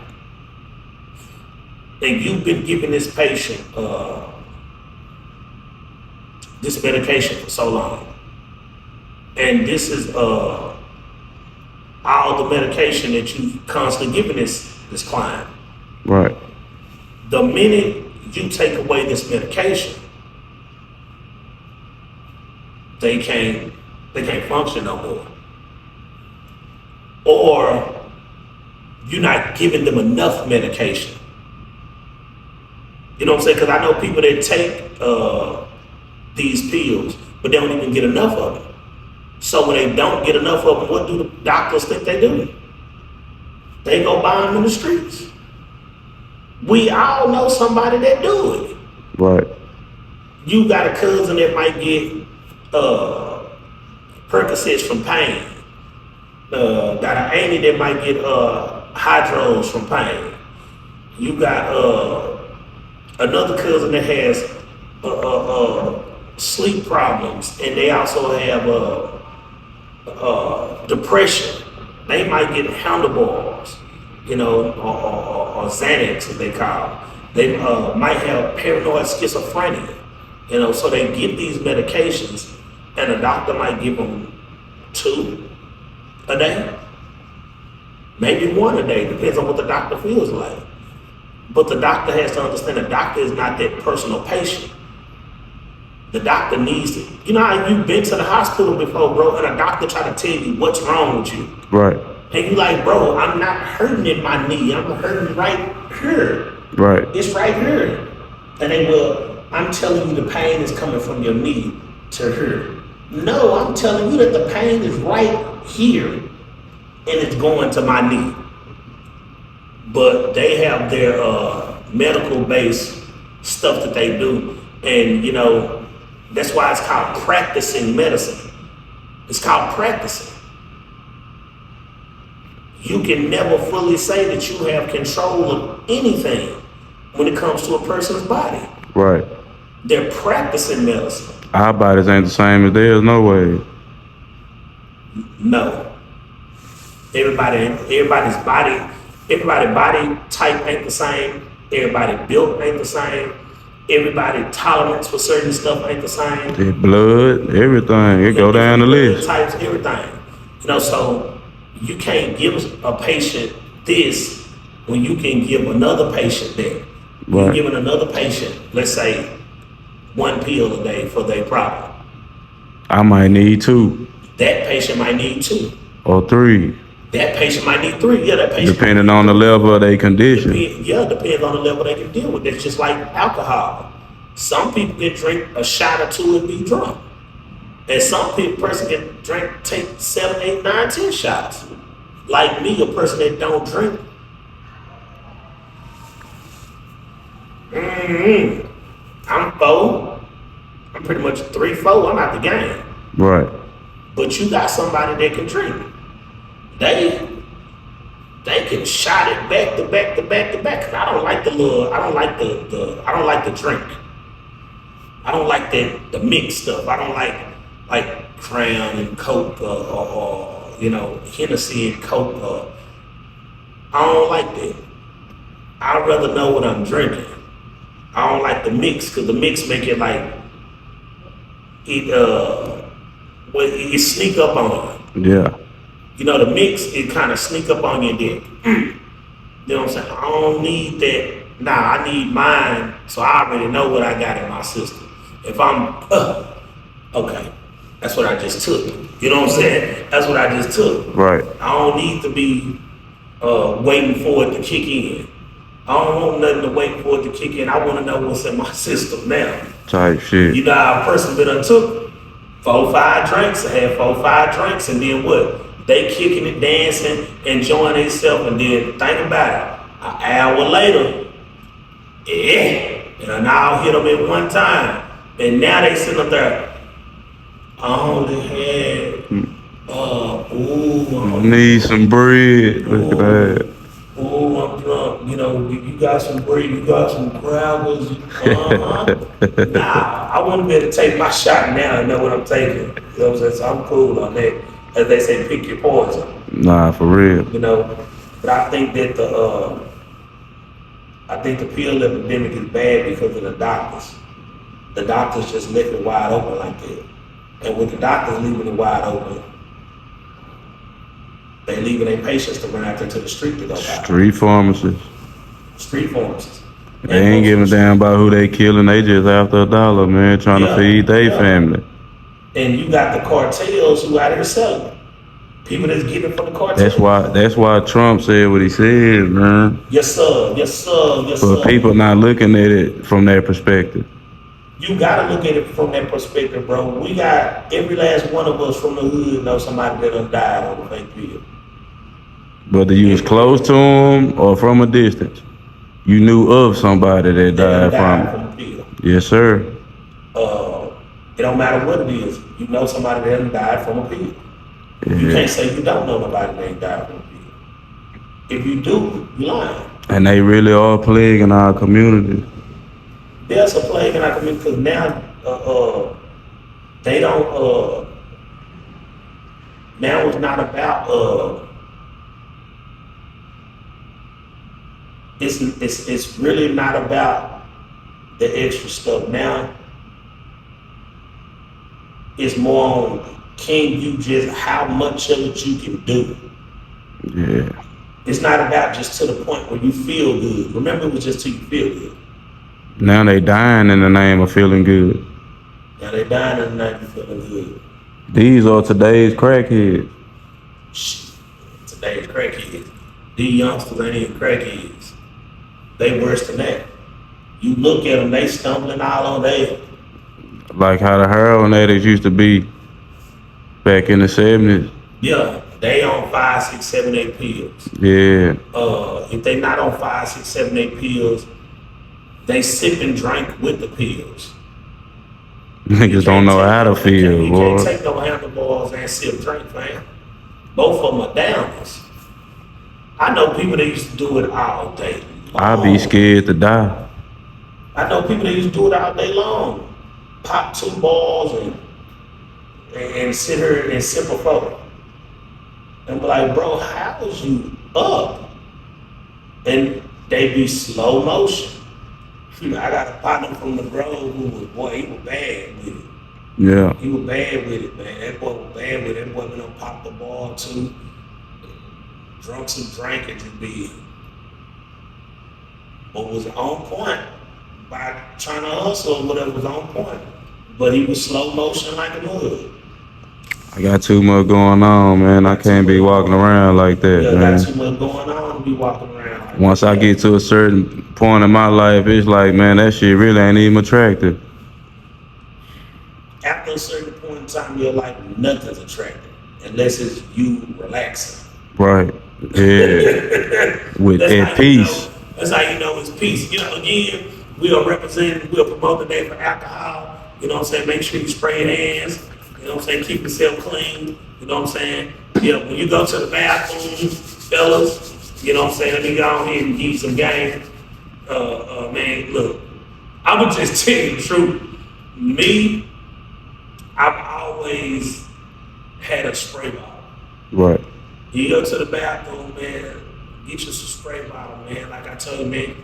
And you've been giving this patient this medication for so long. And this is all the medication that you constantly giving this client. Right. The minute you take away this medication, they can't function no more. Or you're not giving them enough medication. You know what I'm saying? Because I know people that take these pills, but they don't even get enough of them. So when they don't get enough of them, what do the doctors think they do? They go buy them in the streets. We all know somebody that do it. Right. You got a cousin that might get Percocets from pain. Got an auntie that might get hydros from pain. You got another cousin that has sleep problems, and they also have depression. They might get handlebars, or Xanax, as they call. They might have paranoid schizophrenia, so they get these medications, and a doctor might give them 2 a day, maybe 1 a day, depends on what the doctor feels like. But the doctor has to understand the doctor is not that personal patient. The doctor needs to, you know how you've been to the hospital before, bro, and a doctor try to tell you what's wrong with you. Right. And you like, bro, I'm not hurting in my knee, I'm hurting right here. Right. It's right here. And they will, I'm telling you the pain is coming from your knee to here. No, I'm telling you that the pain is right here and it's going to my knee. But they have their medical based stuff that they do. And that's why it's called practicing medicine. It's called practicing. You can never fully say that you have control of anything when it comes to a person's body. Right. They're practicing medicine. Our bodies ain't the same as theirs, no way. No. Everybody's body type ain't the same. Everybody built ain't the same. everybody tolerance for certain stuff ain't the same. The blood, everything, it go down Different the blood list. types, everything. So you can't give a patient this when you can give another patient that. You're Right. giving another patient, let's say, 1 pill a day for their problem. I might need 2 That patient might need 2. or 3, That patient might need 3. Yeah, that patient might depending need on the 3. level of their condition. Depends on the level they can deal with. It's just like alcohol. Some people can drink a shot or 2 and be drunk. And some person can take 7, 8, 9, 10 shots. Like me, a person that don't drink. I'm 4. I'm pretty much 3, 4. I'm out the game. Right. But you got somebody that can drink. They can shot it back to back to back to back. Cause I don't like the I don't like the drink. I don't like the mixed stuff. I don't like Crown and Coke or Hennessy and Coke. I don't like that. I'd rather know what I'm drinking. I don't like the mix because the mix make it like it sneak up on you. Yeah. The mix, it kind of sneak up on your dick. You know what I'm saying? I don't need that. Nah, I need mine, so I already know what I got in my system. If I'm, okay, that's what I just took. You know what I'm saying? That's what I just took. Right. I don't need to be waiting for it to kick in. I don't want nothing to wait for it to kick in. I want to know what's in my system now. Type shit. You know how a person been took 4, 5 drinks, had 4, 5 drinks, and then what? They kicking it, dancing, enjoying themselves, and then think about it. An hour later, and I'll hit them at one time, and now they sitting up there. I only had, Need some bread. Look at that. I'm drunk. You got some bread, you got some grabbers. Nah, I want to be able to take my shot now and know what I'm taking. You know what I'm saying? So I'm cool on that. As they say, pick your poison. Nah, for real. But I think that the pill epidemic is bad because of the doctors. The doctors just left it wide open like that. And with the doctors leaving it wide open, they leaving their patients to run out there to the street to go buy. Street pharmacists. Street pharmacists. They ain't giving a damn about who they killing. They just after $1, man, trying to feed their family. And you got the cartels who out here selling it. People that's getting it from the cartels. That's why Trump said what he said, man. Yes, sir. Yes, sir. Yes, sir. But people not looking at it from their perspective. You gotta look at it from that perspective, bro. We got every last one of us from the hood know somebody that done died on a fake pill. Whether you was close to them or from a distance, you knew of somebody that died from a pill. Yes, sir. It don't matter what it is. You know somebody that done died from a pill. Yeah. You can't say you don't know nobody that ain't died from a pill. If you do, you lying. And they really are a plague in our community. There's a plague in our community because now they don't. Now it's not about. It's really not about the extra stuff now. It's more on how much of it you can do. Yeah. It's not about just to the point where you feel good. Remember, it was just till you feel good. Now they dying in the name of feeling good. Now they dying in the name of feeling good. These are today's crackheads. Today's crackheads. These youngsters ain't even crackheads. They worse than that. You look at them, they stumbling all on there. Like how the heroin addicts used to be back in the 70s. Yeah, they on 5, 6, 7, 8 pills. Yeah. If they not on 5, 6, 7, 8 pills, they sip and drink with the pills. Niggas don't know how to feel, You boy. can't take no handlebars and sip drink, man. Both of them are downers. I know people that used to do it all day long. I'd be scared to die. I know people that used to do it all day long. Pop 2 balls and sit here and sip a photo. And be like, bro, how is you up? And they be slow motion. I got a partner from the Grove who was, boy, he was bad with it. Yeah. He was bad with it, man. That boy was bad with it. That boy been on pop the ball too. Drunk some drink and just be, but was on point by trying to hustle or whatever was on point. But he was slow motion like a mud. I got too much going on, man. I can't be walking around like that, Yeah, got man. too much going on to be walking around like Once that. I get to a certain point in my life, it's like, man, that shit really ain't even attractive. After a certain point in time in your life, nothing's attractive unless it's you relaxing. Right. Yeah. With That's at how you know. peace. That's how you know it's peace. You know, again, we are representing, we are promoting the day for alcohol. You know what I'm saying? Make sure you spray your hands. You know what I'm saying? Keep yourself clean. You know what I'm saying? Yeah, when you go to the bathroom, fellas, you know what I'm saying? Let me go on here and give you some game. Man, look, I would just tell you the truth. Me, I've always had a spray bottle. Right. You go to the bathroom, man, get you some spray bottle, man. Like I told you, man,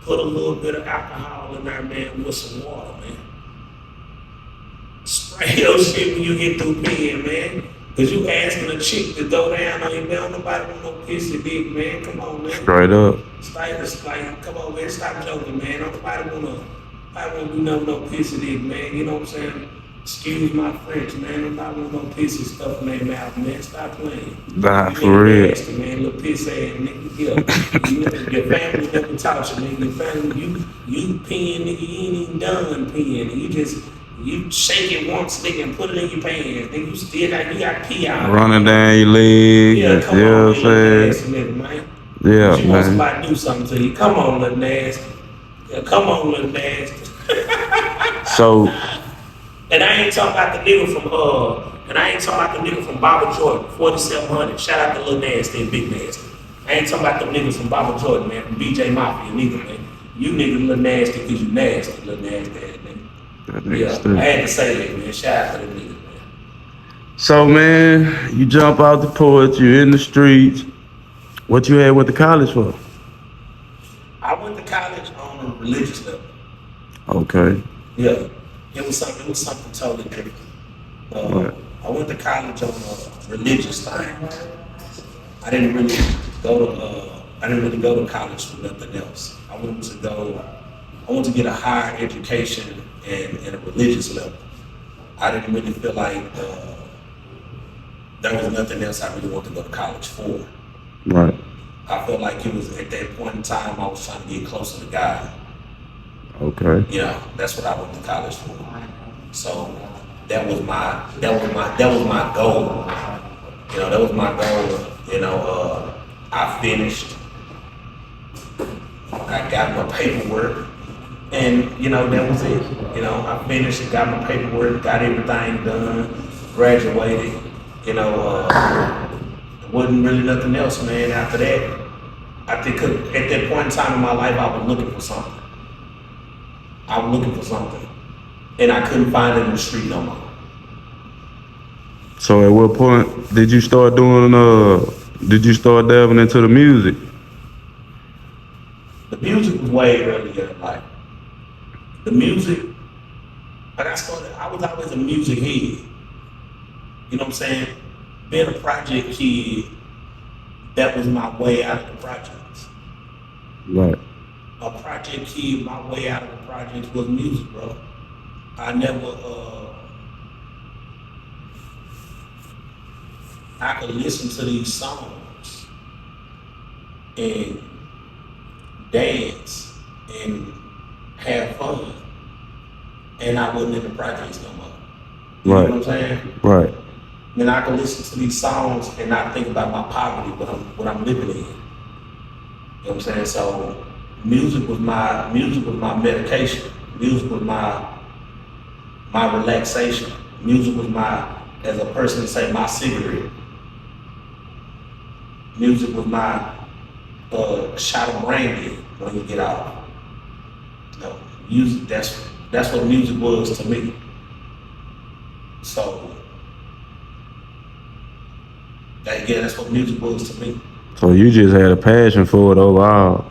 put a little bit of alcohol in there, man, with some water, man. Spray your shit when you get through peeing, man. Cause you asking a chick to go down on you, man. Nobody want no pissy dick, man. Come on, man. Straight up. Like, come on, man. Stop joking, man. Nobody wanna do nothing no pissy dick, man. You know what I'm saying? Excuse my French, man. Nobody want no pissy stuff in their mouth, man. Stop playing. Nah, You for nigga real. nasty, man. Little piss ass nigga. Yeah. Your family never taught you, nigga. Your family, you peeing, nigga. You ain't even done peeing. You shake it once, nigga, and put it in your pants. Nigga, you got pee out. Running down your legs. Yeah, come You know on, what I'm little nasty saying? nigga, man. Yeah, But you want man. somebody to do something to you. Come on, little nasty. Yeah, come on, little nasty. So, And I ain't talking about the nigga from Baba Jordan, 4700. Shout out to Lil Nasty and Big Nasty. I ain't talking about them niggas from Baba Jordan, man, from BJ Mafia, neither, man. You niggas Lil Nasty because you nasty, Lil Nasty ass nigga. that Yeah, nigga I stupid. had to say that, man. Shout out to them niggas, man. So, man, you jump out the porch, you in the streets. What you had with the college for? I went to college on a religious level. Okay. Yeah. It was something totally different. Right. I went to college on a religious thing. I didn't really go to college for nothing else. I wanted to get a higher education and a religious level. I didn't really feel like there was nothing else I really wanted to go to college for. Right. I felt like it was at that point in time I was trying to get closer to God. Okay. Yeah, that's what I went to college for. So that was my goal. You know, that was my goal. You know, I finished. I got my paperwork, and you know that was it. You know, I finished, got my paperwork, got everything done, graduated. You know, there wasn't really nothing else, man. After that, I think at that point in time in my life, I was looking for something. And I couldn't find it in the street no more. So at what point did you start delving into the music? The music was way earlier in life. The music, like I was always a music head. You know what I'm saying? Being a project kid, that was my way out of the projects. Right. A project kid, my way out of the projects was music, bro. I could listen to these songs and dance and have fun, and I wasn't in the projects no more. You know what I'm saying? Right. Then I could listen to these songs and not think about my poverty, what I'm living in. You know what I'm saying? So music was my medication. Music was my relaxation. Music was as a person say, my cigarette. Music was my shot of brandy when you get out. You know, music, that's what music was to me. So again, that's what music was to me. So you just had a passion for it overall.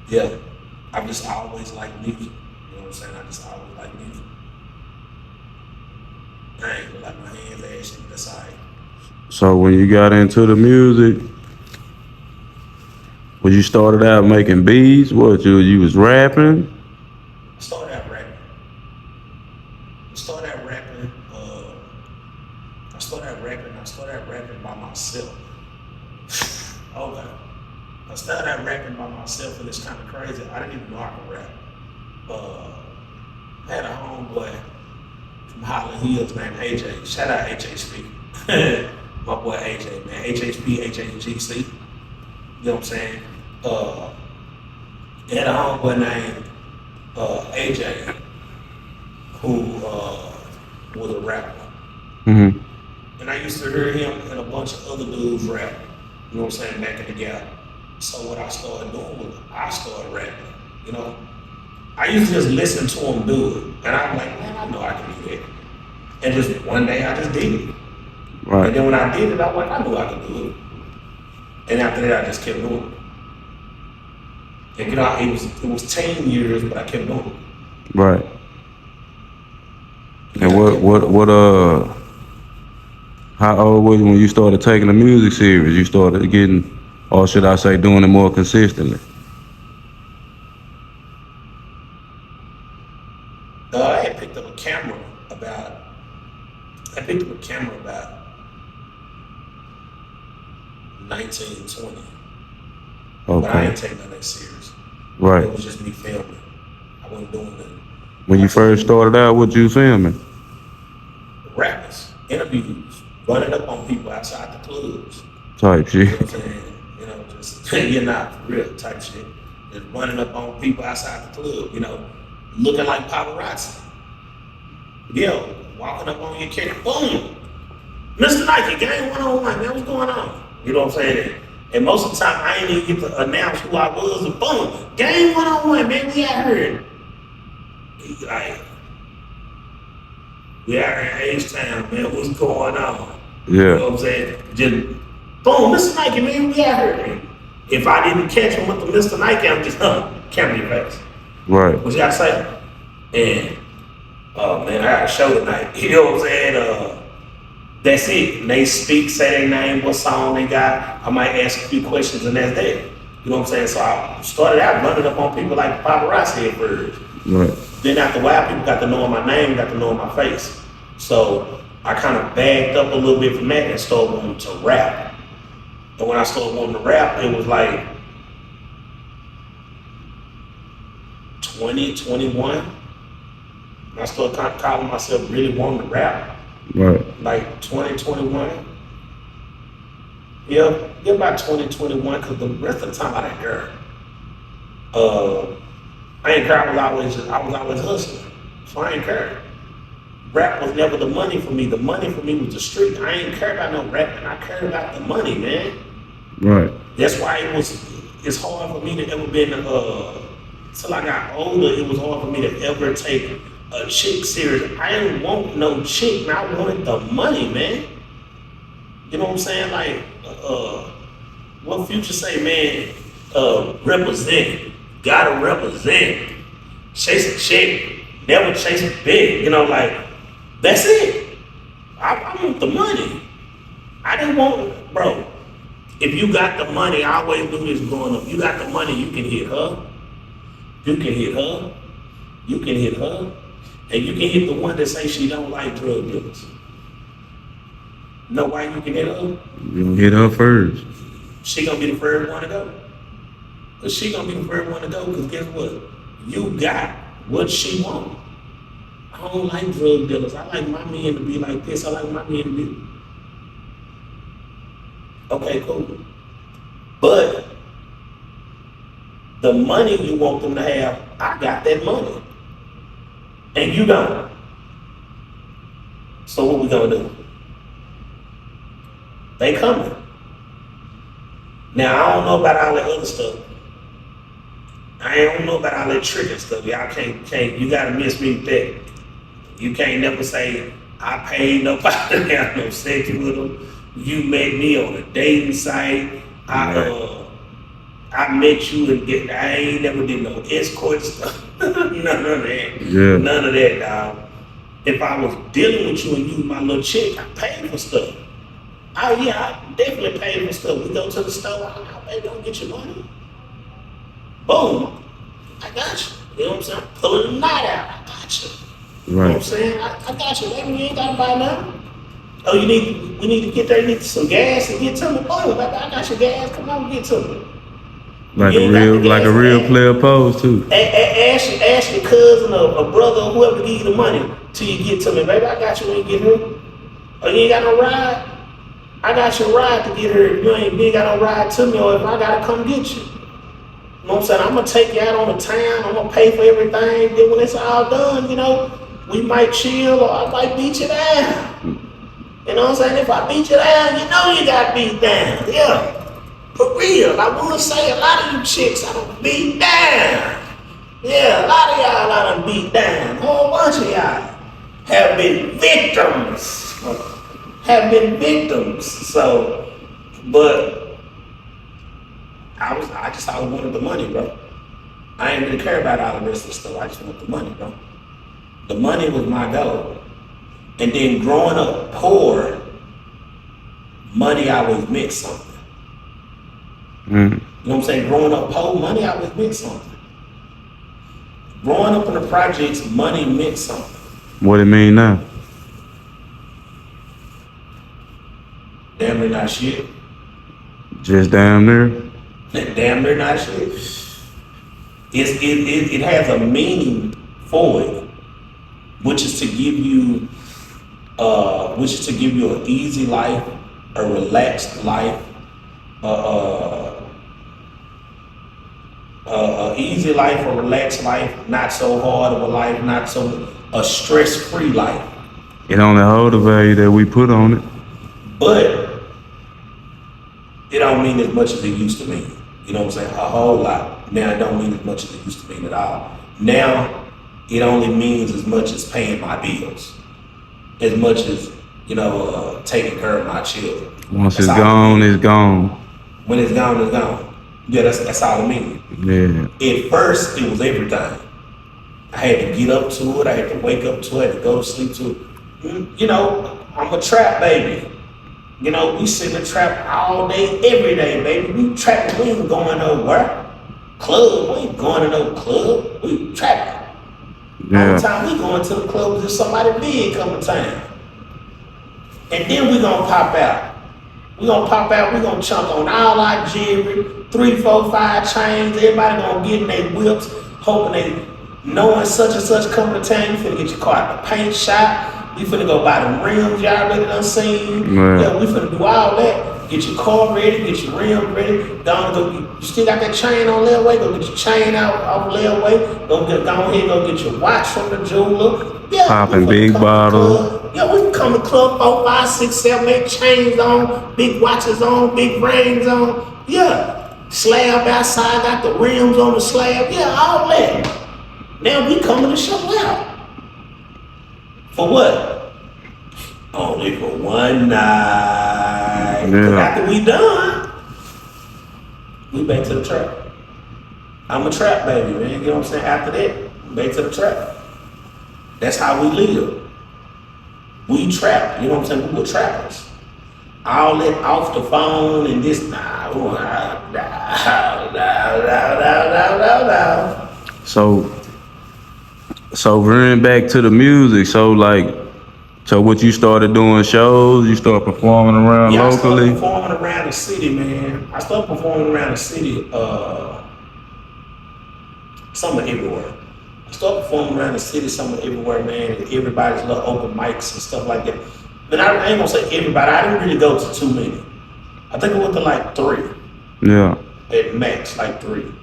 Yeah, I just always liked music. So when you got into the music, when you started out making beats, what you was rapping? I started out rapping. I started out rapping. I started out rapping by myself. Okay. I started out rapping by myself, and it's kind of crazy. I didn't even know I could rap. Uh, I had a homeboy from Highland Hills named AJ. Shout out HHP. My boy AJ, man. HHP, HHGC. You know what I'm saying? I had a homeboy named AJ who was a rapper. Mm-hmm. And I used to hear him and a bunch of other dudes rap. You know what I'm saying? Back in the gap. So what I started doing was I started rapping. You know? I used to just listen to him do it. And I'm like, man, I know I can do that. And just one day I just did it. Right. And then when I did it, I was like, I knew I could do it. And after that I just kept doing it. And you know, it was 10 years, but I kept doing it. Right. And how old were you when you started taking the music serious? You started getting, or should I say, doing it more consistently? I had picked up a camera about 1920. Okay. But I ain't taking that serious. Right. It was just me filming. I wasn't doing nothing. When you first started out, what you filming? Rappers, interviews, running up on people outside the clubs. Type shit. You know what I'm saying? You know, just you're not for real type shit. Just running up on people outside the club, you know, looking like paparazzi. Yo, walking up on your kid, boom! Mr. Nike, game 1-on-1, man, what's going on? You know what I'm saying? And most of the time, I ain't even get to announce who I was, and boom, game 1-on-1, man, we out here. Like, we out here in H-Town, man, what's going on? Yeah. You know what I'm saying? Just, boom, Mr. Nike, man, we out here, man. If I didn't catch him with the Mr. Nike, I'm just, camera your face. Right. What you gotta say? And, oh man, I got a show tonight. You know what I'm saying? That's it. And they speak, say their name, what song they got. I might ask a few questions, and that's that. You know what I'm saying? So I started out running up on people like paparazzi at first. Right. Then after a while, people got to know my name, got to know my face. So I kind of bagged up a little bit from that and started wanting to rap. And when I started wanting to rap, it was like 20, 21. I started kind of calling myself really wanting to rap. Right. Like 2021. Yeah, about 2021, because the rest of the time I didn't care. I ain't care. I was always hustling. So I ain't care. Rap was never the money for me. The money for me was the street. I ain't care about no rapping. I cared about the money, man. Right. That's why it's hard for me to ever been, till I got older, it was hard for me to ever take a chick serious. I didn't want no chick, man. I wanted the money, man. You know what I'm saying? Like, what Future say, man, represent. Gotta represent. Chase a chick. Never chase a big. You know, like, that's it. I want the money. I didn't want, bro. If you got the money, I always knew this growing up. You got the money, you can hit her. You can hit her. You can hit her. And you can hit the one that say she don't like drug dealers. Know why you can hit her? You gonna hit her first. She gonna be the first one to go. Cause she gonna be the first one to go. Cause guess what? You got what she want. I don't like drug dealers. I like my men to be like this. I like my men to be. Okay, cool. But the money you want them to have, I got that money. And you don't. So what we gonna do? They coming. Now I don't know about all that other stuff. I don't know about all that tricking stuff. Y'all can't you gotta miss me with that. You can't never say I paid nobody to have no sex with them. You met me on a dating site. I met you and I ain't never did no escort stuff. None of that. Yeah. None of that, dog. If I was dealing with you and you my little chick, I paid for stuff. Oh yeah, I definitely pay for stuff. We go to the store, baby, don't get your money. Boom. I got you. You know what I'm saying? Pulling the knot out. I got you. You know what I'm Right. saying? I got you. Baby, you ain't gotta buy nothing. Oh, we need to get there, you need some gas and get to me. Oh, baby, I got your gas. Come on, get to me. You ain't got the Like a gas. real player pose too. Ask your cousin or brother or whoever to give you the money till you get to me. Baby, I got you when you get here. Oh, you ain't got no ride? I got your ride to get here. You ain't got no ride to me, or if I gotta come get you. You know what I'm saying? I'm gonna take you out on the town. I'm gonna pay for everything. Then when it's all done, you know, we might chill or I might beat you down. You know what I'm saying? If I beat you down, you know you got beat down. Yeah. For real. I will say a lot of you chicks I done beat down. Yeah, a lot of y'all I done beat down. A whole bunch of y'all have been victims. Have been victims. So, but I just always wanted the money, bro. I ain't really care about all the rest of the stuff. I just want the money, bro. The money was my goal. And then growing up poor, money always meant something. Mm. You know what I'm saying? Growing up poor, money always meant something. Growing up in the projects, money meant something. What it mean now? Damn near not shit. Just damn near. Damn near not shit. It has a meaning for it, which is to give you an easy life, a relaxed life, easy life, a relaxed life, not so hard of a life, not so a stress-free life. It only hold the value that we put on it. But it don't mean as much as it used to mean. You know what I'm saying? A whole lot. Now it don't mean as much as it used to mean at all. Now it only means as much as paying my bills, as much as taking care of my children. Once it's gone, it's gone. When it's gone, it's gone. Yeah, that's all it means. Yeah. At first, it was everything. I had to get up to it. I had to wake up to it. I had to go to sleep to it. You know, I'm a trap baby. You know, we sit in the trap all day, every day, baby. We trapping. We ain't going nowhere. Club. We ain't going to no club. We trapping. Yeah. All the time we going to the club is if somebody big come to town. And then we gonna pop out. We gonna pop out. We gonna chunk on all our jewelry, 3, 4, 5 chains. Everybody gonna get in their whips, hoping they knowing such and such coming to town. You finna get your car at the paint shop. You finna go buy the rims y'all already done seen. Right. Yeah, we finna do all that. Get your car ready, get your rims ready. You still got that chain on layaway, go get your chain out off layaway. Go ahead, go get your watch from the jeweler. Yeah, Popping big bottles. Yeah, we can come to club 4, 5, 6, 7, 8 chains on, big watches on, big rings on. Yeah, slab outside, got the rims on the slab. Yeah, all that. Now we coming to show out. For what? Only for one night. Yeah. After we done, we back to the trap. I'm a trap baby, man. You know what I'm saying? After that, back to the trap. That's how we live. We trap. You know what I'm saying? We were trappers. All that off the phone and this. Nah. So running back to the music. So what you started doing shows? You started performing around locally? I started performing around the city, man. I started performing around the city, somewhere everywhere. I started performing around the city, somewhere everywhere, man. Everybody's little open mics and stuff like that. But I ain't gonna say everybody. I didn't really go to too many. I think I went to like 3. Yeah. At max, like 3.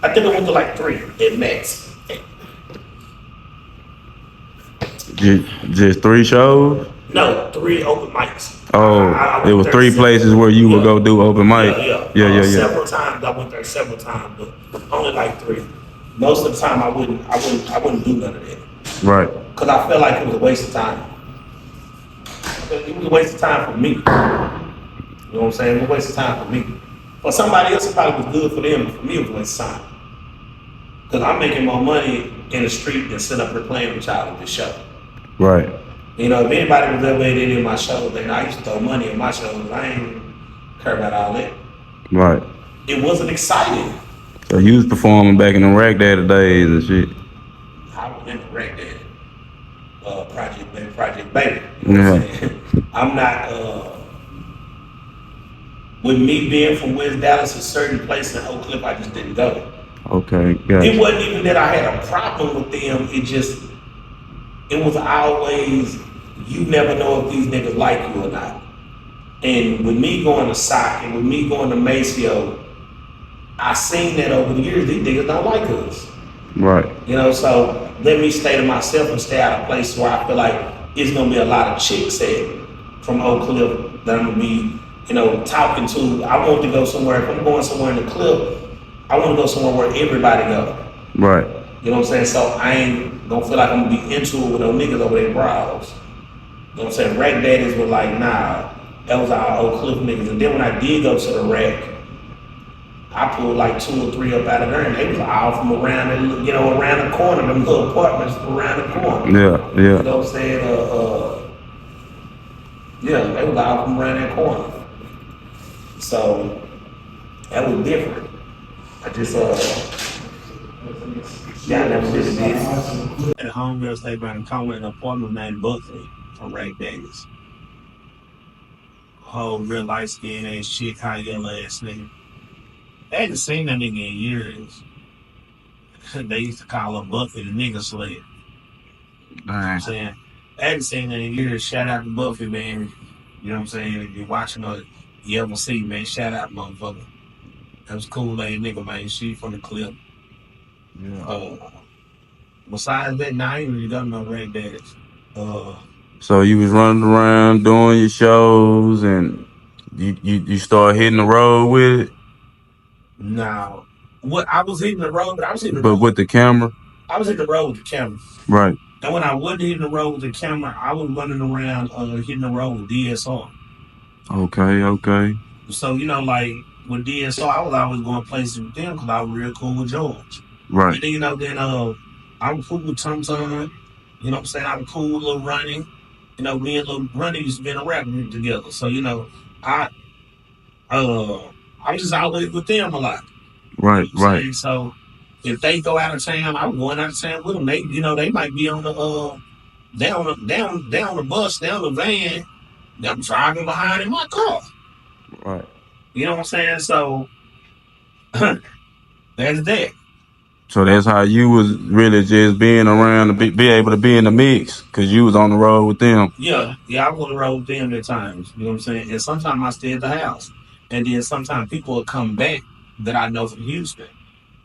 I think I went to like 3 at max. Just 3 shows? No, 3 open mics. Oh, it was 3 places where you would go do open mic. Yeah. Several times I went there several times, but only like 3. Most of the time I wouldn't do none of that. Right. Cause I felt like it was a waste of time. It was a waste of time for me. You know what I'm saying? It was a waste of time for me. For somebody else, it probably was good for them, but for me, it was a waste of time. Cause I'm making more money in the street than sit up here playing with y'all at the show. Right. You know, if anybody was ever at any of my shows, then I used to throw money in my shows. I ain't care about all that. Right. It wasn't exciting. So you was performing back in the Rack Daddy days and shit. I was in the Rack Daddy. Project Baby. You know what I'm Yeah. saying? I'm not, with me being from West Dallas, a certain place in Oak Cliff, I just didn't go. Okay, It gotcha. wasn't even that I had a problem with them. It was always, you never know if these niggas like you or not. And with me going to SOC and with me going to Maceo, I seen that over the years, these niggas don't like us. Right. You know, so let me stay to myself and stay out of places where I feel like it's gonna be a lot of chicks from Oak Cliff that I'm gonna be, you know, talking to. I want to go somewhere, if I'm going somewhere in the Cliff, I want to go somewhere where everybody go. Right. You know what I'm saying? So I ain't gonna feel like I'm gonna be into it with those niggas over their brows. You know what I'm saying? Rack daddies were like, nah, that was our Oak Cliff niggas. And then when I did go to the Rack, I pulled like 2 or 3 up out of there, and they was all from around the, you know, around the corner, them little apartments around the corner. Yeah, You yeah. know what I'm saying? Yeah, they was all from around that corner. So that was different. I just yeah, I never really did. At home, girl stayed by the corner in an apartment named Buckley from Rack Davis. Whole real light skinned ass chick, high yellow ass nigga. They hadn't seen that nigga in years. They used to call him Buffy the nigga sled. You know what I'm saying? I hadn't seen that in years. Shout out to Buffy, man. You know what I'm saying? If you're watching her, you ever see, man, shout out, motherfucker. That was cool ass nigga, man. She from the clip. Yeah. Besides that, now I ain't really got no Rack Daddies. So you was running around doing your shows and you start hitting the road with it? Now, what I was hitting the road, but I was hitting the But road. with the camera? I was hitting the road with the camera. Right. And when I wasn't hitting the road with the camera, I was running around hitting the road with DSR. Okay, okay. So, you know, like with DSR, I was always going places with them because I was real cool with George. Right. And then, you know, I was cool with Tum Tum. You know what I'm saying? I was cool with Lil Ronnie. You know, me and Lil Ronnie used to be in a rap group together. So, you know, I was just always with them a lot. Right, You know right. saying? So if they go out of town, I'm going out of town with them. They, you know, they might be on the down the bus, down the van. I'm driving behind in my car. Right. You know what I'm saying? So that's that. So that's how you was really just being around to be able to be in the mix because you was on the road with them. Yeah, I was on the road with them at times. You know what I'm saying? And sometimes I stay at the house. And then sometimes people will come back that I know from Houston.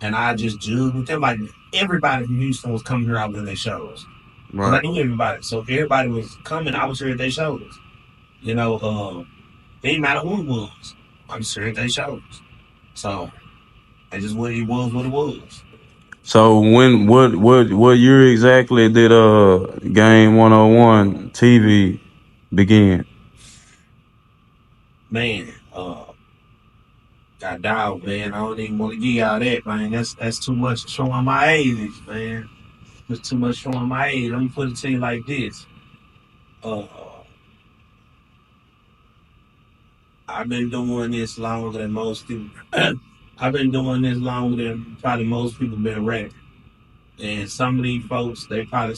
And I just jug with them. Like everybody from Houston was coming here out in their shows. Because I knew everybody. So if everybody was coming, I was here at their shows. You know, it didn't matter who it was. I was here at their shows. So it just what it was. So what year exactly did Game 101 TV begin? Man, got dog, man. I don't even want to give y'all that, man. That's too much showing my age, man. That's too much showing my age. Let me put it to you like this. I've been doing this longer than most people. I've been doing this longer than probably most people been rapping. And some of these folks, they probably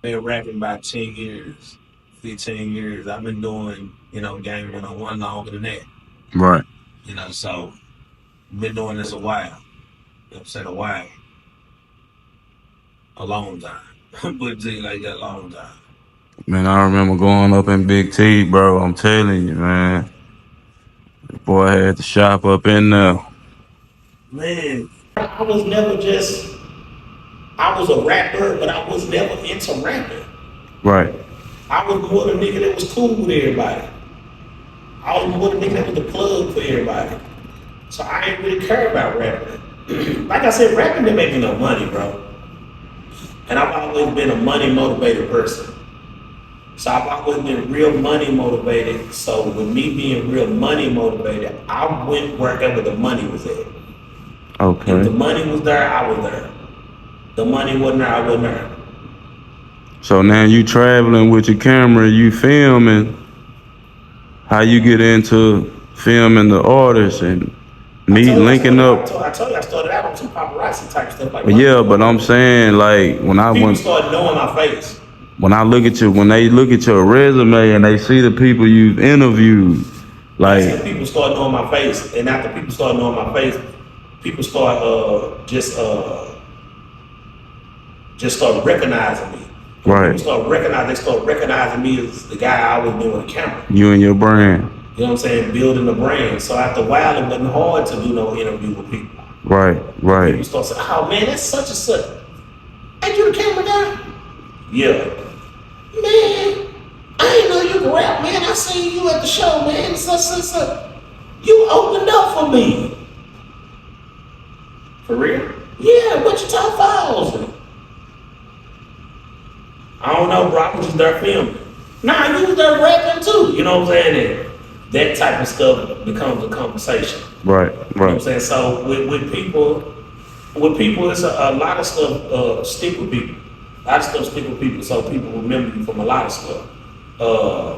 been rapping about 10 years, 15 years. I've been doing, you know, Game 101 longer than that. Right. You know, so been doing this a while. You know what I'm saying? A while. A long time. Put it to you like that, a long time. Man, I remember going up in Big T, bro. I'm telling you, man. The boy had the shop up in there. Man, I was never just, I was a rapper, but I was never into rapping. Right. I was more the nigga that was cool with everybody. I was more the nigga that was the plug for everybody. So I ain't really care about rapping. Like I said, rapping didn't make me no money, bro. And I've always been a money motivated person. So I've always been real money motivated. So with me being real money motivated, I went wherever the money was at. If the Okay. money was there, I was there. The money wasn't there, I wasn't there. So now you traveling with your camera, you filming. How you get into filming the artists and linking up? I told you I started out on some paparazzi type stuff, like But running yeah, people but I'm over. saying like People started knowing my face. when I look at you, when they look at your resume and they see the people you've interviewed, That's like when people start knowing my face, and after people start knowing my face, people start just start recognizing me. When right, people they start recognizing me as the guy I was doing the camera. you and your brand, You know what I'm saying? Building the brand. So after a while, it wasn't hard to do no interview with people. right, When people right, start saying, "Oh man, that's such and such." Ain't you the camera guy? Yeah. Man, I didn't know you could rap, man. I seen you at the show, man. Such. You opened up for me. For real? Yeah, Wichita Falls. I don't know, bro. I was just there filming. Nah, you was there rapping too. You know what I'm saying? And that type of stuff becomes a conversation. right, You know what I'm right, saying? So with people, it's a lot of stuff stick with people. A lot of stuff stick with people, so people remember you from a lot of stuff. Uh,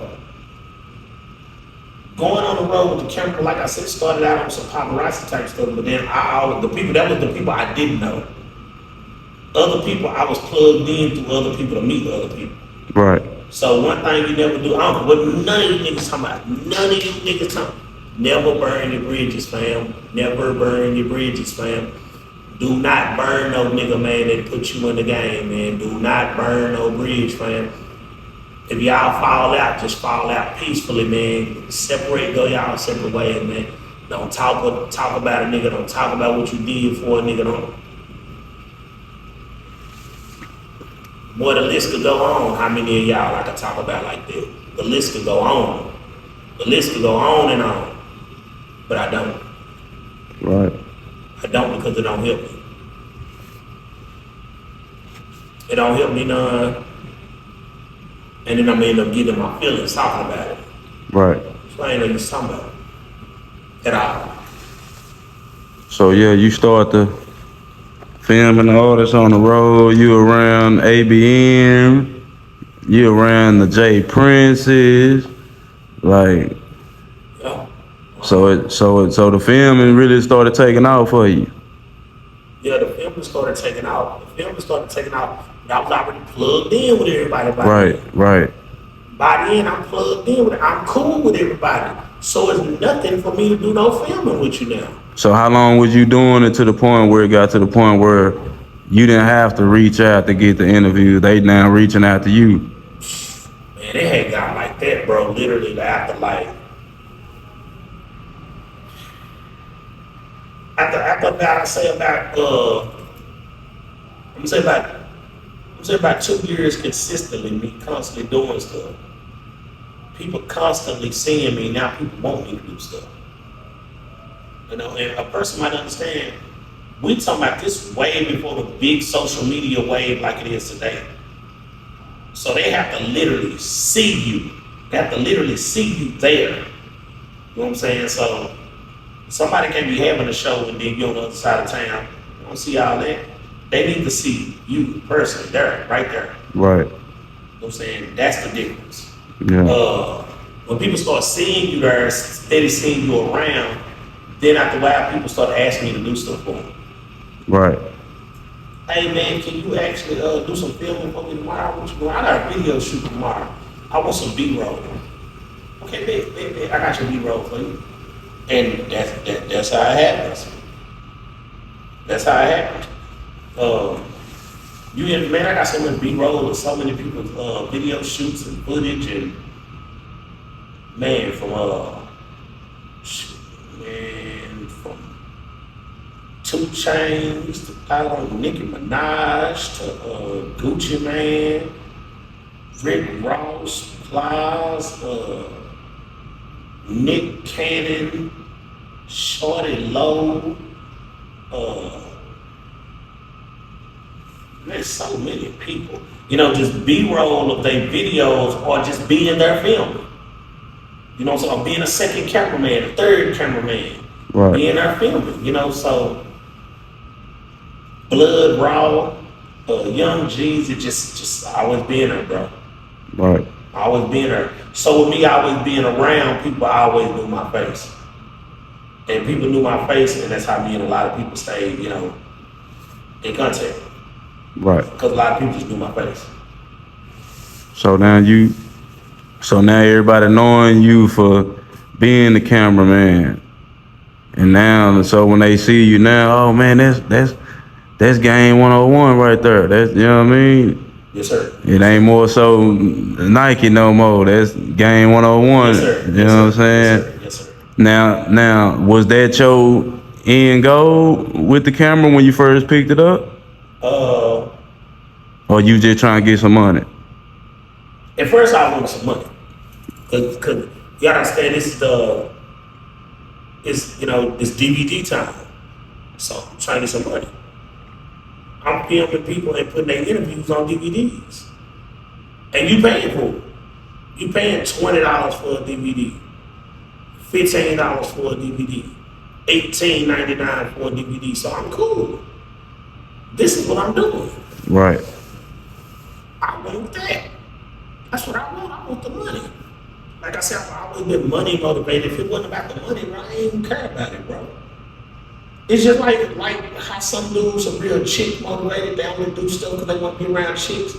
Going on the road with the camera, like I said, started out on some paparazzi type stuff, but then that was the people I didn't know. Other people, I was plugged in through other people to meet other people. right, So one thing you never do, I don't know what none of you niggas talking about. None of you niggas talking. Never burn your bridges, fam. Never burn your bridges, fam. Do not burn no nigga, man, that put you in the game, man. Do not burn no bridge, fam. If y'all fall out, just fall out peacefully, man. Separate, go y'all separate ways, man. Don't talk about a nigga. Don't talk about what you did for a nigga. Don't. Boy, the list could go on. How many of y'all I can talk about like that? The list could go on. The list could go on and on. But I don't. right, I don't because it don't help me. It don't help me none. And then I'm gonna end up getting my feelings talking about it. right. So I ain't know you talking about it at all. So yeah, you start the filming the artists on the road. You around ABM. You around the J Princes. Like Yeah. so the filming really started taking off for you. Yeah, the film started taking out. The film started taking out. I was already plugged in with everybody by Right, then. right, By then, I'm plugged in with it. I'm cool with everybody. So it's nothing for me to do no filming with you now. So how long was you doing it to the point where it got to the point where you didn't have to reach out to get the interview? They now reaching out to you. Man, it had got like that, bro. Literally after that, I'm say about 2 years consistently, me constantly doing stuff. People constantly seeing me. Now people want me to do stuff. You know, and a person might understand. We talking about this way before the big social media wave like it is today. So they have to literally see you. They have to literally see you there. You know what I'm saying? So somebody can be having a show and then you on the other side of town. You don't see all that. They need to see you personally there, right there. Right. You know what I'm saying? That's the difference. Yeah. When people start seeing you there, steady seeing you around, then after a while, people start asking me to do stuff for them. Right. Hey man, can you actually do some filming for me tomorrow? What you doing? I got a video shoot tomorrow. I want some B-roll. Okay, bet. I got your B-roll for you. And that's how it happens. That's how it happens. Man, I got so much B-roll and so many people's video shoots and footage and man from 2 Chainz to Nicki Minaj to Gucci Man, Rick Ross, Plies, Nick Cannon, Shorty Low, there's so many people. You know, just B-roll of their videos or just being there filming. You know, so I'm being a second cameraman, a third cameraman, Right. being there filming, you know, so Blood Raw, Young Jeezy, just always being there, bro. Right. Always being there. So with me always being around, people always knew my face. And people knew my face, and that's how me and a lot of people stayed, in contact. Right. Because a lot of people just knew my face. So now everybody knowing you for being the cameraman. And now, so when they see you now, oh man, that's game 101 right there. That's, you know what I mean? Yes, sir. It ain't more so Nike no more. That's game 101. Yes, sir. You know what I'm saying? Yes, sir. Yes, sir. Now, was that your end goal with the camera when you first picked it up? Or you just trying to get some money? At first, I wanted some money. Cause you gotta understand, it's DVD time. So I'm trying to get some money. I'm filming people and putting their interviews on DVDs. And you paying for it. You paying $20 for a DVD, $15 for a DVD, $18.99 for a DVD. So I'm cool. This is what I'm doing. Right. I want that. That's what I want. I want the money. Like I said, I've always been money motivated. If it wasn't about the money, bro, I ain't even care about it, bro. It's just like how some dudes are real chick motivated. They only do stuff because they want to be around chicks.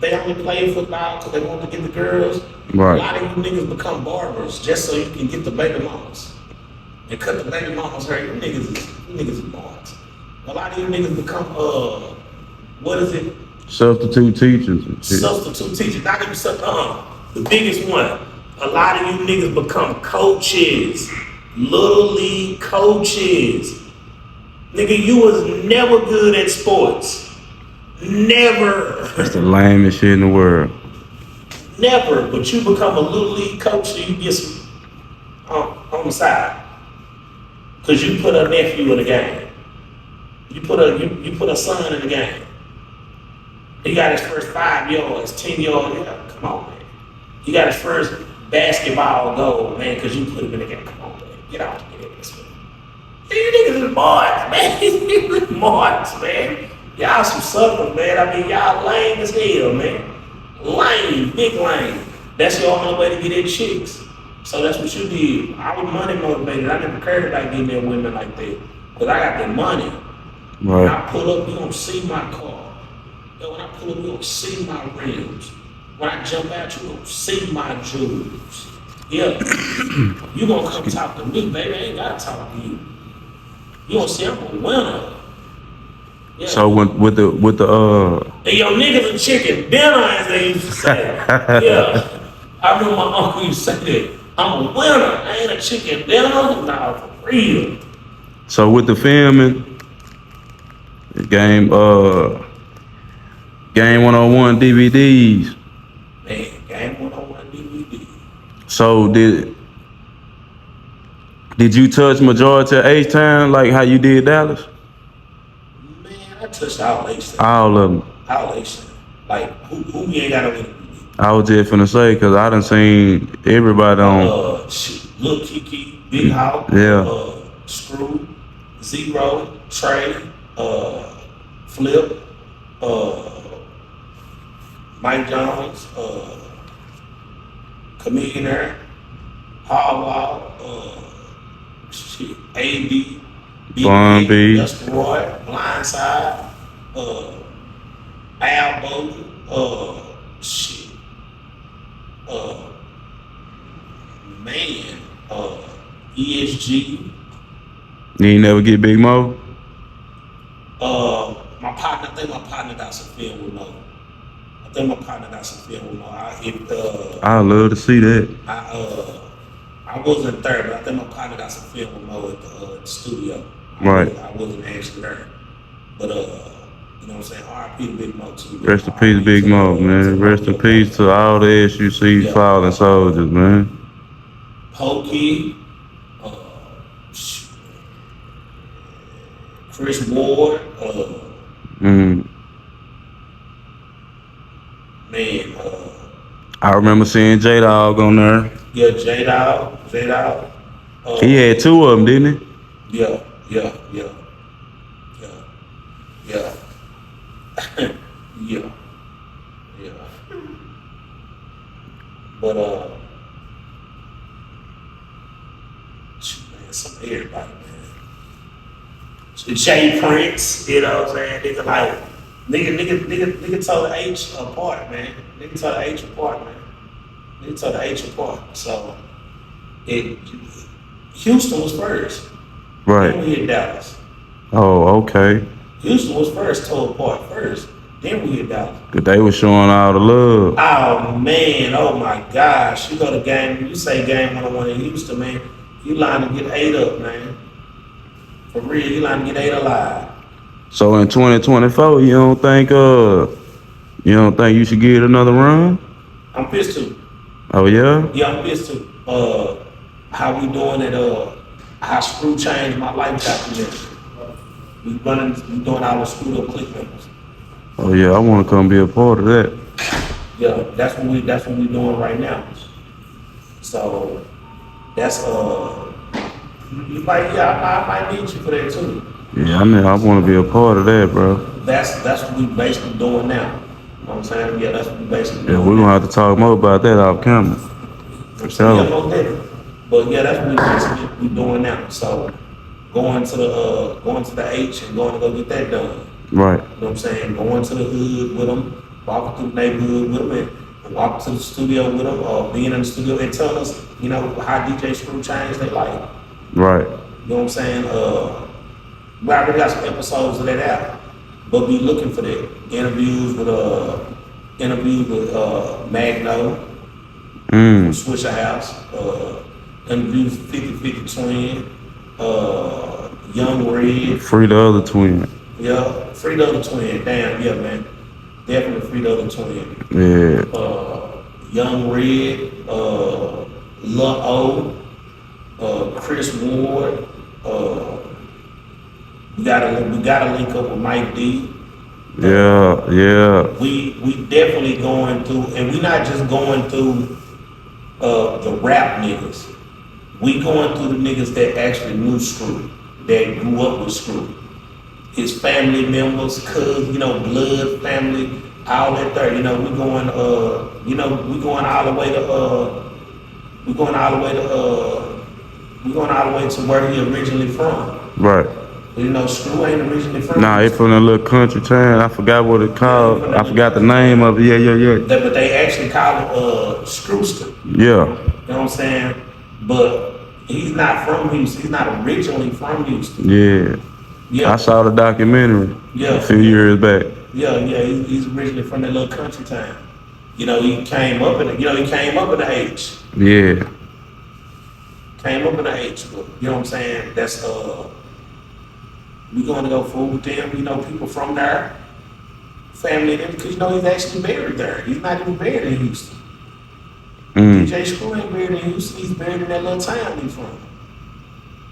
They only play football because they want to get the girls. Right. A lot of you niggas become barbers just so you can get the baby mamas. And cut the baby mamas hair. You niggas is barbs. A lot of you niggas become, what is it? Substitute teachers. Substitute teachers. Not even the biggest one. A lot of you niggas become coaches. Little league coaches. Nigga, you was never good at sports. Never. That's the lamest shit in the world. Never. But you become a little league coach so you get some on the side. Cause you put a nephew in the game. You put a son in the game. He got his first 5 yards, 10 yards. Yeah, come on, man. He got his first basketball goal, man, because you put him in the game. Come on, man. Get out and get in this one. You niggas is boys, man. You niggas boys, man. Y'all some suckers, man. I mean, y'all lame as hell, man. Lame, big lame. That's your only way to get in chicks. So that's what you did. I was money motivated. I never cared about getting in women like that. Because I got the money. Right. When I pull up, you don't see my car. Yo, when I pull up, you don't see my rims. When I jump out, you don't see my jewels. Yeah. You gonna come talk to me, baby. I ain't gotta talk to you. You don't see I'm a winner. Yeah. So with the Hey, yo, niggas a chicken dinner, as they used to say. Yeah. I remember my uncle used to say that. I'm a winner. I ain't a chicken dinner. Nah, for real. So with the filming, game 101 DVDs. Man, game 101 DVD. So did you touch majority of H-Town like how you did Dallas? Man, I touched all H-Town. All of them. All H-Town. Like, who you ain't got no interview with? I was just finna say, cause I done seen everybody on. Lil Kiki, Big Hawk, Yeah. Screw, Zero, Trey, Flip, Mike Jones, Chameleonaire, Hardwall, AD, Bun B. Dustin Roy, Blindside, Al Bowden, man, ESG. You ain't never get Big Mo? My partner, I think my partner got some film with Mo. I love to see that. I wasn't there, but I think my partner got some film with Mo at the studio. Right. I wasn't actually there. But, you know what I'm saying? R.I.P. to Big Mo, too. Rest in peace, Big Mo, man. Rest in peace to all the SUC fallen soldiers, man. Pokey, Chris Ward, man, I remember seeing J-Dog on there. Yeah, J-Dog. He had 2 of them, didn't he? Yeah. Yeah. Yeah. Yeah. But man, some everybody, man. Jay Prince, you know what I'm saying? Nigga like nigga tore the H apart, man. Nigga tore the H apart, man. Nigga tore the H apart. So it Houston was first. Right. Then we hit Dallas. Oh, okay. Houston was first, tore apart first. Then we hit Dallas. Cause they was showing all the love. Oh man, oh my gosh. You go to game, you say game 101 in Houston, man. You line to get 8 up, man. For real, you line to get 8 alive. So in 2024, you don't think you should give it another run? I'm pissed too. Oh yeah? Yeah, I'm pissed too. How we doing it, how Screw changed my life documentary. We doing our Screw Up click members. Oh yeah, I wanna come be a part of that. Yeah, that's what we doing right now. So that's you might I might need you for that too. Yeah, I wanna be a part of that, bro. That's what we basically doing now. You know what I'm saying? Yeah, that's what we basically doing. Yeah, we're gonna have to talk more about that off camera. For So, yeah, sure. most definitely. But yeah, that's what we basically doing now. So going to the H and going to go get that done. Right. You know what I'm saying? Going to the hood with them, walking through the neighborhood with them, and walking to the studio with them, or being in the studio and telling us, you know, how DJ Screw changed their life. Right. You know what I'm saying? We already got some episodes of that out, but be looking for that. Interviews with Magno from Swisher House, interviews with 50-50 Twin, Young Red. Free the other twin. Yeah, free the other twin. Damn, yeah, man. Definitely free the other twin. Yeah. Young Red, Lil O, Chris Ward. We gotta link up with Mike D. Yeah. We definitely going through, and we not just going through the rap niggas. We going through the niggas that actually knew Screw, that grew up with Screw. His family members, cousins, you know, blood family, all that there. You know, we going all the way to where he originally from. Right. You know, Screw ain't originally from. Nah, it's from a little country town. I forgot what it called. I forgot the name of it. Yeah. But they actually call it Screwster. Yeah. You know what I'm saying? But he's not from Houston. He's not originally from Houston. Yeah. I saw the documentary a few years back. Yeah. He's originally from that little country town. You know, he came up in the H. Yeah. Came up in the H, but you know what I'm saying? That's we going to go fool with them, you know, people from there, family and them, because you know he's actually buried there. He's not even buried in Houston. DJ Screw ain't buried in Houston, he's buried in that little town he's from.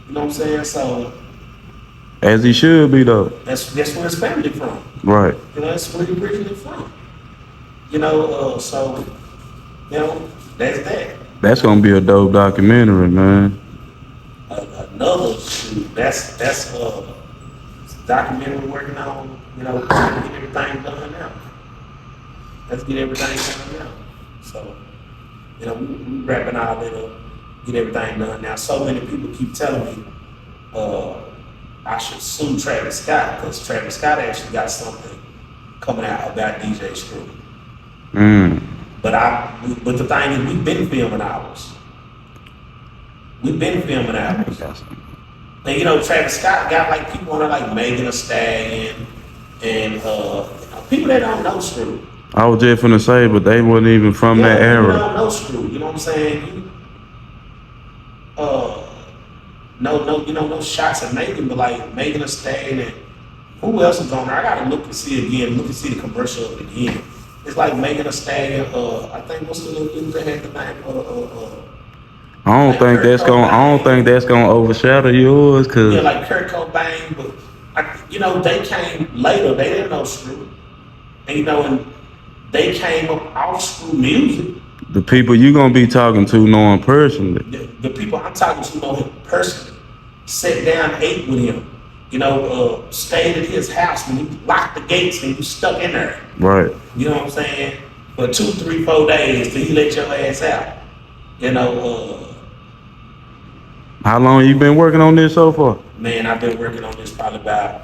You know what I'm saying? So as he should be though. That's where his family from. Right. You know, that's where he originally from. You know, so you know, that's that. That's gonna be a dope documentary, man. Another shoot, that's documentary we're working on, you know, to get everything done now. Let's get everything done now. So, you know, we wrapping all that up, get everything done now. So many people keep telling me I should sue Travis Scott, because Travis Scott actually got something coming out about DJ Screw. But the thing is, we've been filming ours. And you know, Travis Scott got like people on there like Megan Thee Stallion and people that don't know Screw. I was just finna say, but they wasn't even from that era. People don't know Screw, you know what I'm saying? No shots at Megan, but like Megan Thee Stallion and who else is on there? I gotta look and see the commercial of it again. It's like Megan Thee Stallion, I think what's the little dude that had the name I don't think that's gonna overshadow yours, cause yeah, like Kurt Cobain, but they came later. They didn't know Screw, and they came up off Screw music. the people you gonna be talking to know him personally. The people I'm talking to know him personally. Sat down, ate with him. stayed at his house when you locked the gates and you stuck in there. Right. You know what I'm saying? For 2, 3, 4 days till he let your ass out. How long you been working on this so far? Man, I've been working on this probably about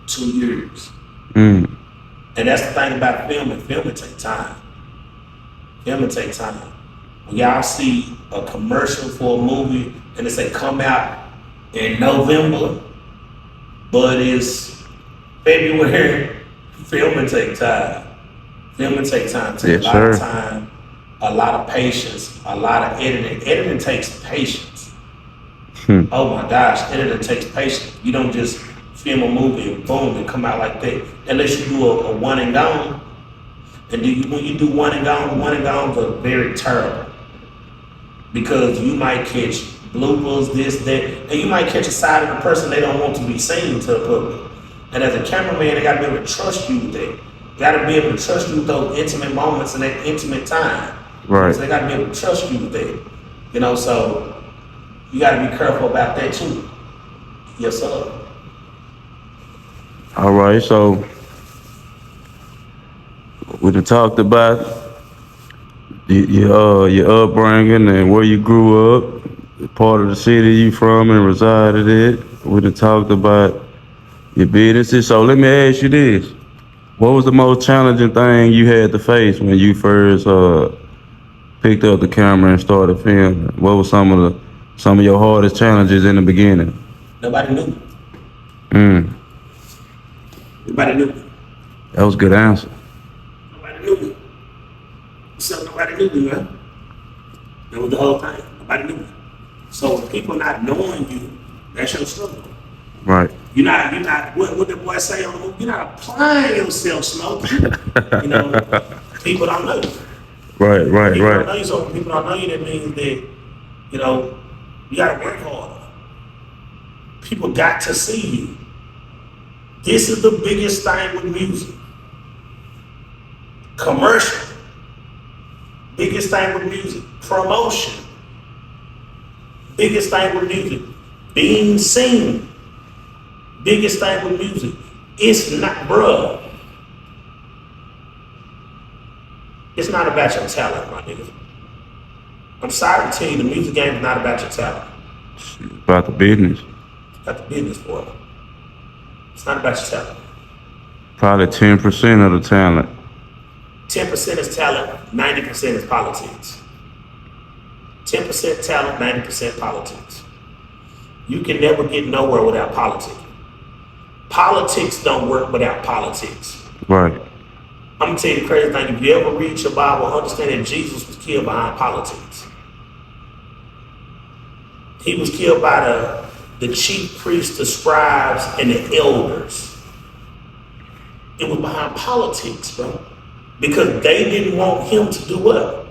2 years. Mm. And that's the thing about filming. Filming takes time. Filming takes time. When y'all see a commercial for a movie and it say come out in November, but it's February, filming takes time. Filming takes time. Takes a lot of time, a lot of patience, a lot of editing. Editing takes patience. Oh my gosh, editing takes patience. You don't just film a movie and boom, and come out like that. Unless you do a one and gone. And when you do one and gone are very terrible. Because you might catch bloopers, this, that, and you might catch a side of the person they don't want to be seen to the public. And as a cameraman, they gotta be able to trust you with that. You gotta be able to trust you with those intimate moments and that intimate time. Right. So they gotta be able to trust you with that. So you gotta be careful about that too. Yes, sir. All right, so we done talked about your upbringing and where you grew up, the part of the city you from and resided in. We done talked about your businesses. So let me ask you this. What was the most challenging thing you had to face when you first picked up the camera and started filming? What was some of your hardest challenges in the beginning? Nobody knew. Nobody knew. That was a good answer. Nobody knew me. So nobody knew me, man. That was the whole thing. Nobody knew me. So people not knowing you, that's your struggle. Right. You're not what the boy say on the movie, you're not applying yourself, Smokey. People don't know you. Right. People don't know you, so when people don't know you, that means that, you gotta work harder. People got to see you. This is the biggest thing with music. Commercial. Biggest thing with music. Promotion. Biggest thing with music. Being seen. Biggest thing with music. It's not, bruh. It's not about your talent, my nigga. I'm sorry to tell you, the music game is not about your talent. It's about the business. It's about the business, boy. It's not about your talent. Probably 10% of the talent. 10% is talent, 90% is politics. 10% talent, 90% politics. You can never get nowhere without politics. Politics don't work without politics. Right. I'm gonna tell you the crazy thing. If you ever read your Bible, understand that Jesus was killed behind politics. He was killed by the chief priests, the scribes, and the elders. It was behind politics, bro. Because they didn't want him to do what?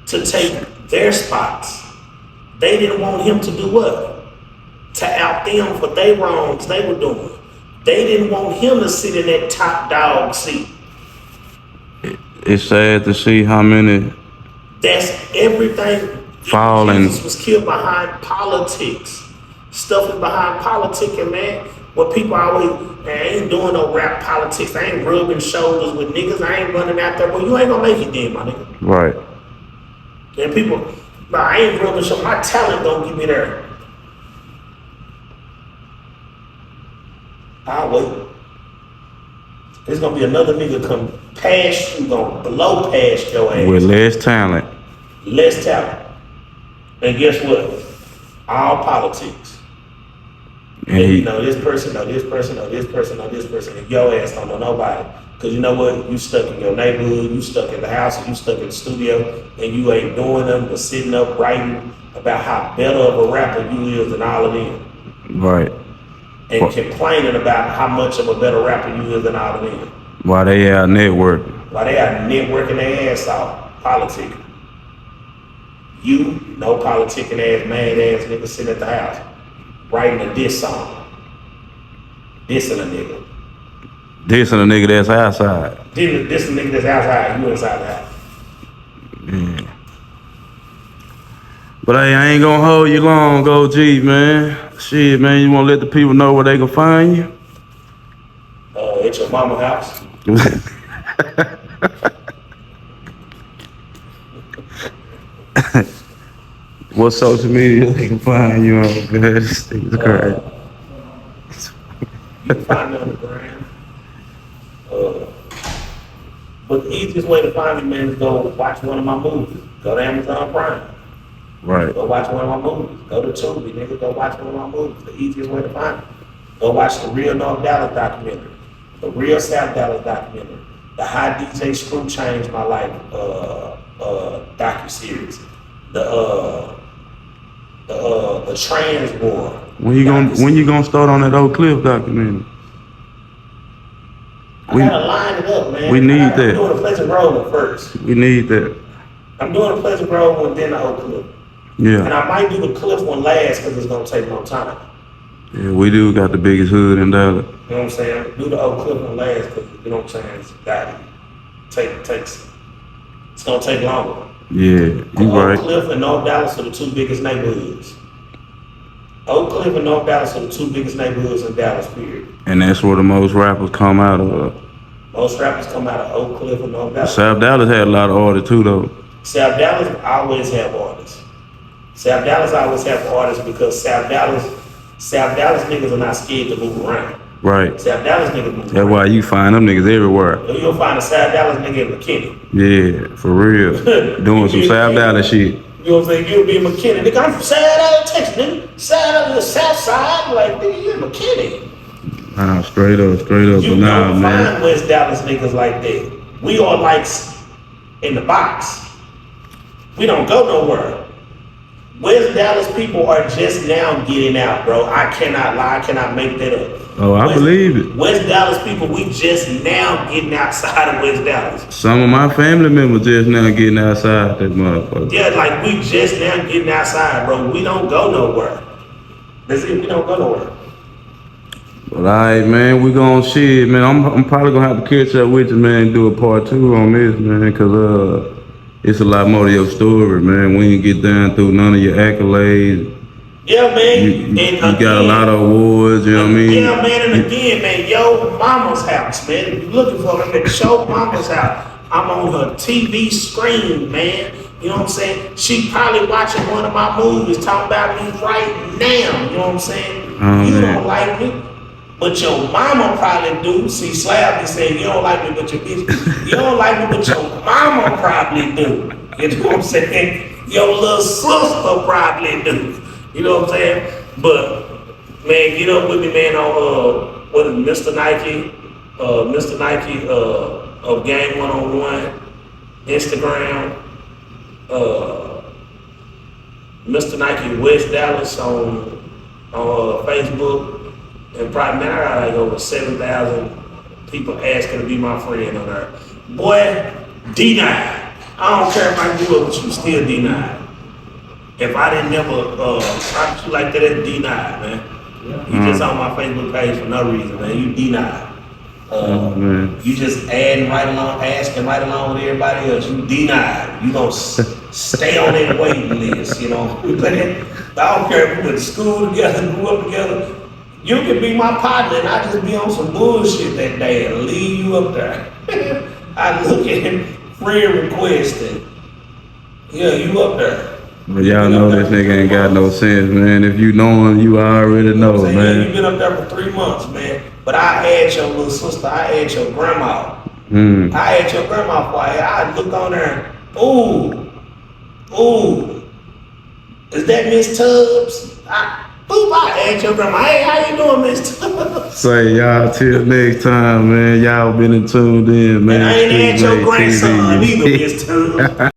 To take their spots. They didn't want him to do what? To out them for their wrongs they were doing. They didn't want him to sit in that top dog seat. It's sad to see how many. That's everything. Falling. Jesus was killed behind politics. Stuff is behind politicking, man. What people always, man, I ain't doing no rap politics. I ain't rubbing shoulders with niggas. I ain't running out there. But you ain't gonna make it then, my nigga. Right. And people, nah, I ain't rubbing shoulders. My talent don't get me there. I'll wait. There's gonna be another nigga come past you, gonna blow past your ass. With less talent. Less talent. And guess what? All politics. And you know this person, know this person, know this person, know this person, and your ass don't know nobody. Cause you know what? You stuck in your neighborhood, you stuck in the house, you stuck in the studio, and you ain't doing them but sitting up writing about how better of a rapper you is than all of them. Right. And complaining about how much of a better rapper you is than all of them. Why they out networking? Why they out networking their ass off, politicking. You, no politicking ass, mad ass nigga sitting at the house, writing a diss song. Dissing a nigga. Dissing a nigga that's outside. Dissing a nigga that's outside, you inside the house. Yeah. But hey, I ain't gonna hold you long, OG, man. Shit, man, you wanna let the people know where they can find you? At your mama house. What social media they can find you on, man? This thing's crazy. You can find me on the gram. But the easiest way to find me, man, is go watch one of my movies. Go to Amazon Prime. Right. Go watch one of my movies. Go to Tubi, nigga. Go watch one of my movies. The easiest way to find me. Go watch the real North Dallas documentary. The real South Dallas documentary. The How DJ Screw Changed My Life docu-series. The Trans War. When you gonna start on that Oak Cliff documentary? I gotta line it up, man. We need I'm that. doing a Pleasant Grove one first. We need that. I'm doing a Pleasant Grove one, then the Oak Cliff. Yeah. And I might do the Cliff one last because it's gonna take more time. Yeah, we do got the biggest hood in Dallas. You know what I'm saying? Do the Oak Cliff one last because you know what I'm saying? It's gonna take longer. Yeah, you right. Oak Cliff and North Dallas are the two biggest neighborhoods. Oak Cliff and North Dallas are the two biggest neighborhoods in Dallas, period. And that's where the most rappers come out of. Most rappers come out of Oak Cliff and North Dallas. South Dallas had a lot of artists too, though. South Dallas always have artists. South Dallas always have artists because South Dallas niggas are not scared to move around. Right. South Dallas niggas move around. That's why you find them niggas everywhere. You'll find a South Dallas nigga in McKinney. Yeah, for real. Doing some South Dallas shit. You know what I'm saying? You'll be in McKinney. Nigga, I'm from South Dallas, Texas, nigga. South of the South Side. Like, nigga, you in McKinney. Nah, straight up. You But nah, don't man. find West Dallas niggas like that. We are like in the box. We don't go nowhere. West Dallas people are just now getting out, bro. I cannot lie. I cannot make that up. Oh, I believe it. West Dallas people, we just now getting outside of West Dallas. Some of my family members just now getting outside that motherfucker. Yeah, like we just now getting outside, bro. We don't go nowhere. That's it. We don't go nowhere. But alright, man, we gon' shit, man. I'm probably gonna have to catch up with you, man, and do a part 2 on this, man, cause it's a lot more to your story, man. We ain't get down through none of your accolades. Yeah, man. You got a lot of awards, you know what I mean? Yeah, man, and again, man, yo mama's house, man. If you're looking for me, man, show mama's house. I'm on her TV screen, man. You know what I'm saying? She probably watching one of my movies, talking about me right now. You know what I'm saying? You don't like me, but your mama probably do. See, Slab be saying, you don't like me, but your bitch. You don't like me, but your mama probably do. You know what I'm saying? Your little sister probably do. You know what I'm saying? But man, get up with me, man, on what is Mr. Nike of Game 101, Instagram, Mr. Nike West Dallas on Facebook, and probably man, I got like over 7,000 people asking to be my friend on there. Boy, denied. I don't care if I grew up with you, still denied. If I didn't never talk to you like that, that's denied, man. You just on my Facebook page for no reason, man. You denied. You just asking right along with everybody else. You denied. You gonna stay on that waiting list, you know. I don't care if we went to school together, grew up together. You can be my partner and I just be on some bullshit that day and leave you up there. I look at friend requesting. Yeah, you up there. But y'all know this nigga ain't got no sense, man. If you know him, you already know, man. Yeah, you been up there for 3 months, man. But I had your little sister, I had your grandma. I had your grandma for you. I look on there, ooh, is that Miss Tubbs? I had your grandma. Hey, how you doing, Miss Tubbs? Say y'all till next time, man. Y'all been tuned in, man. And I ain't had your grandson either, Miss Tubbs.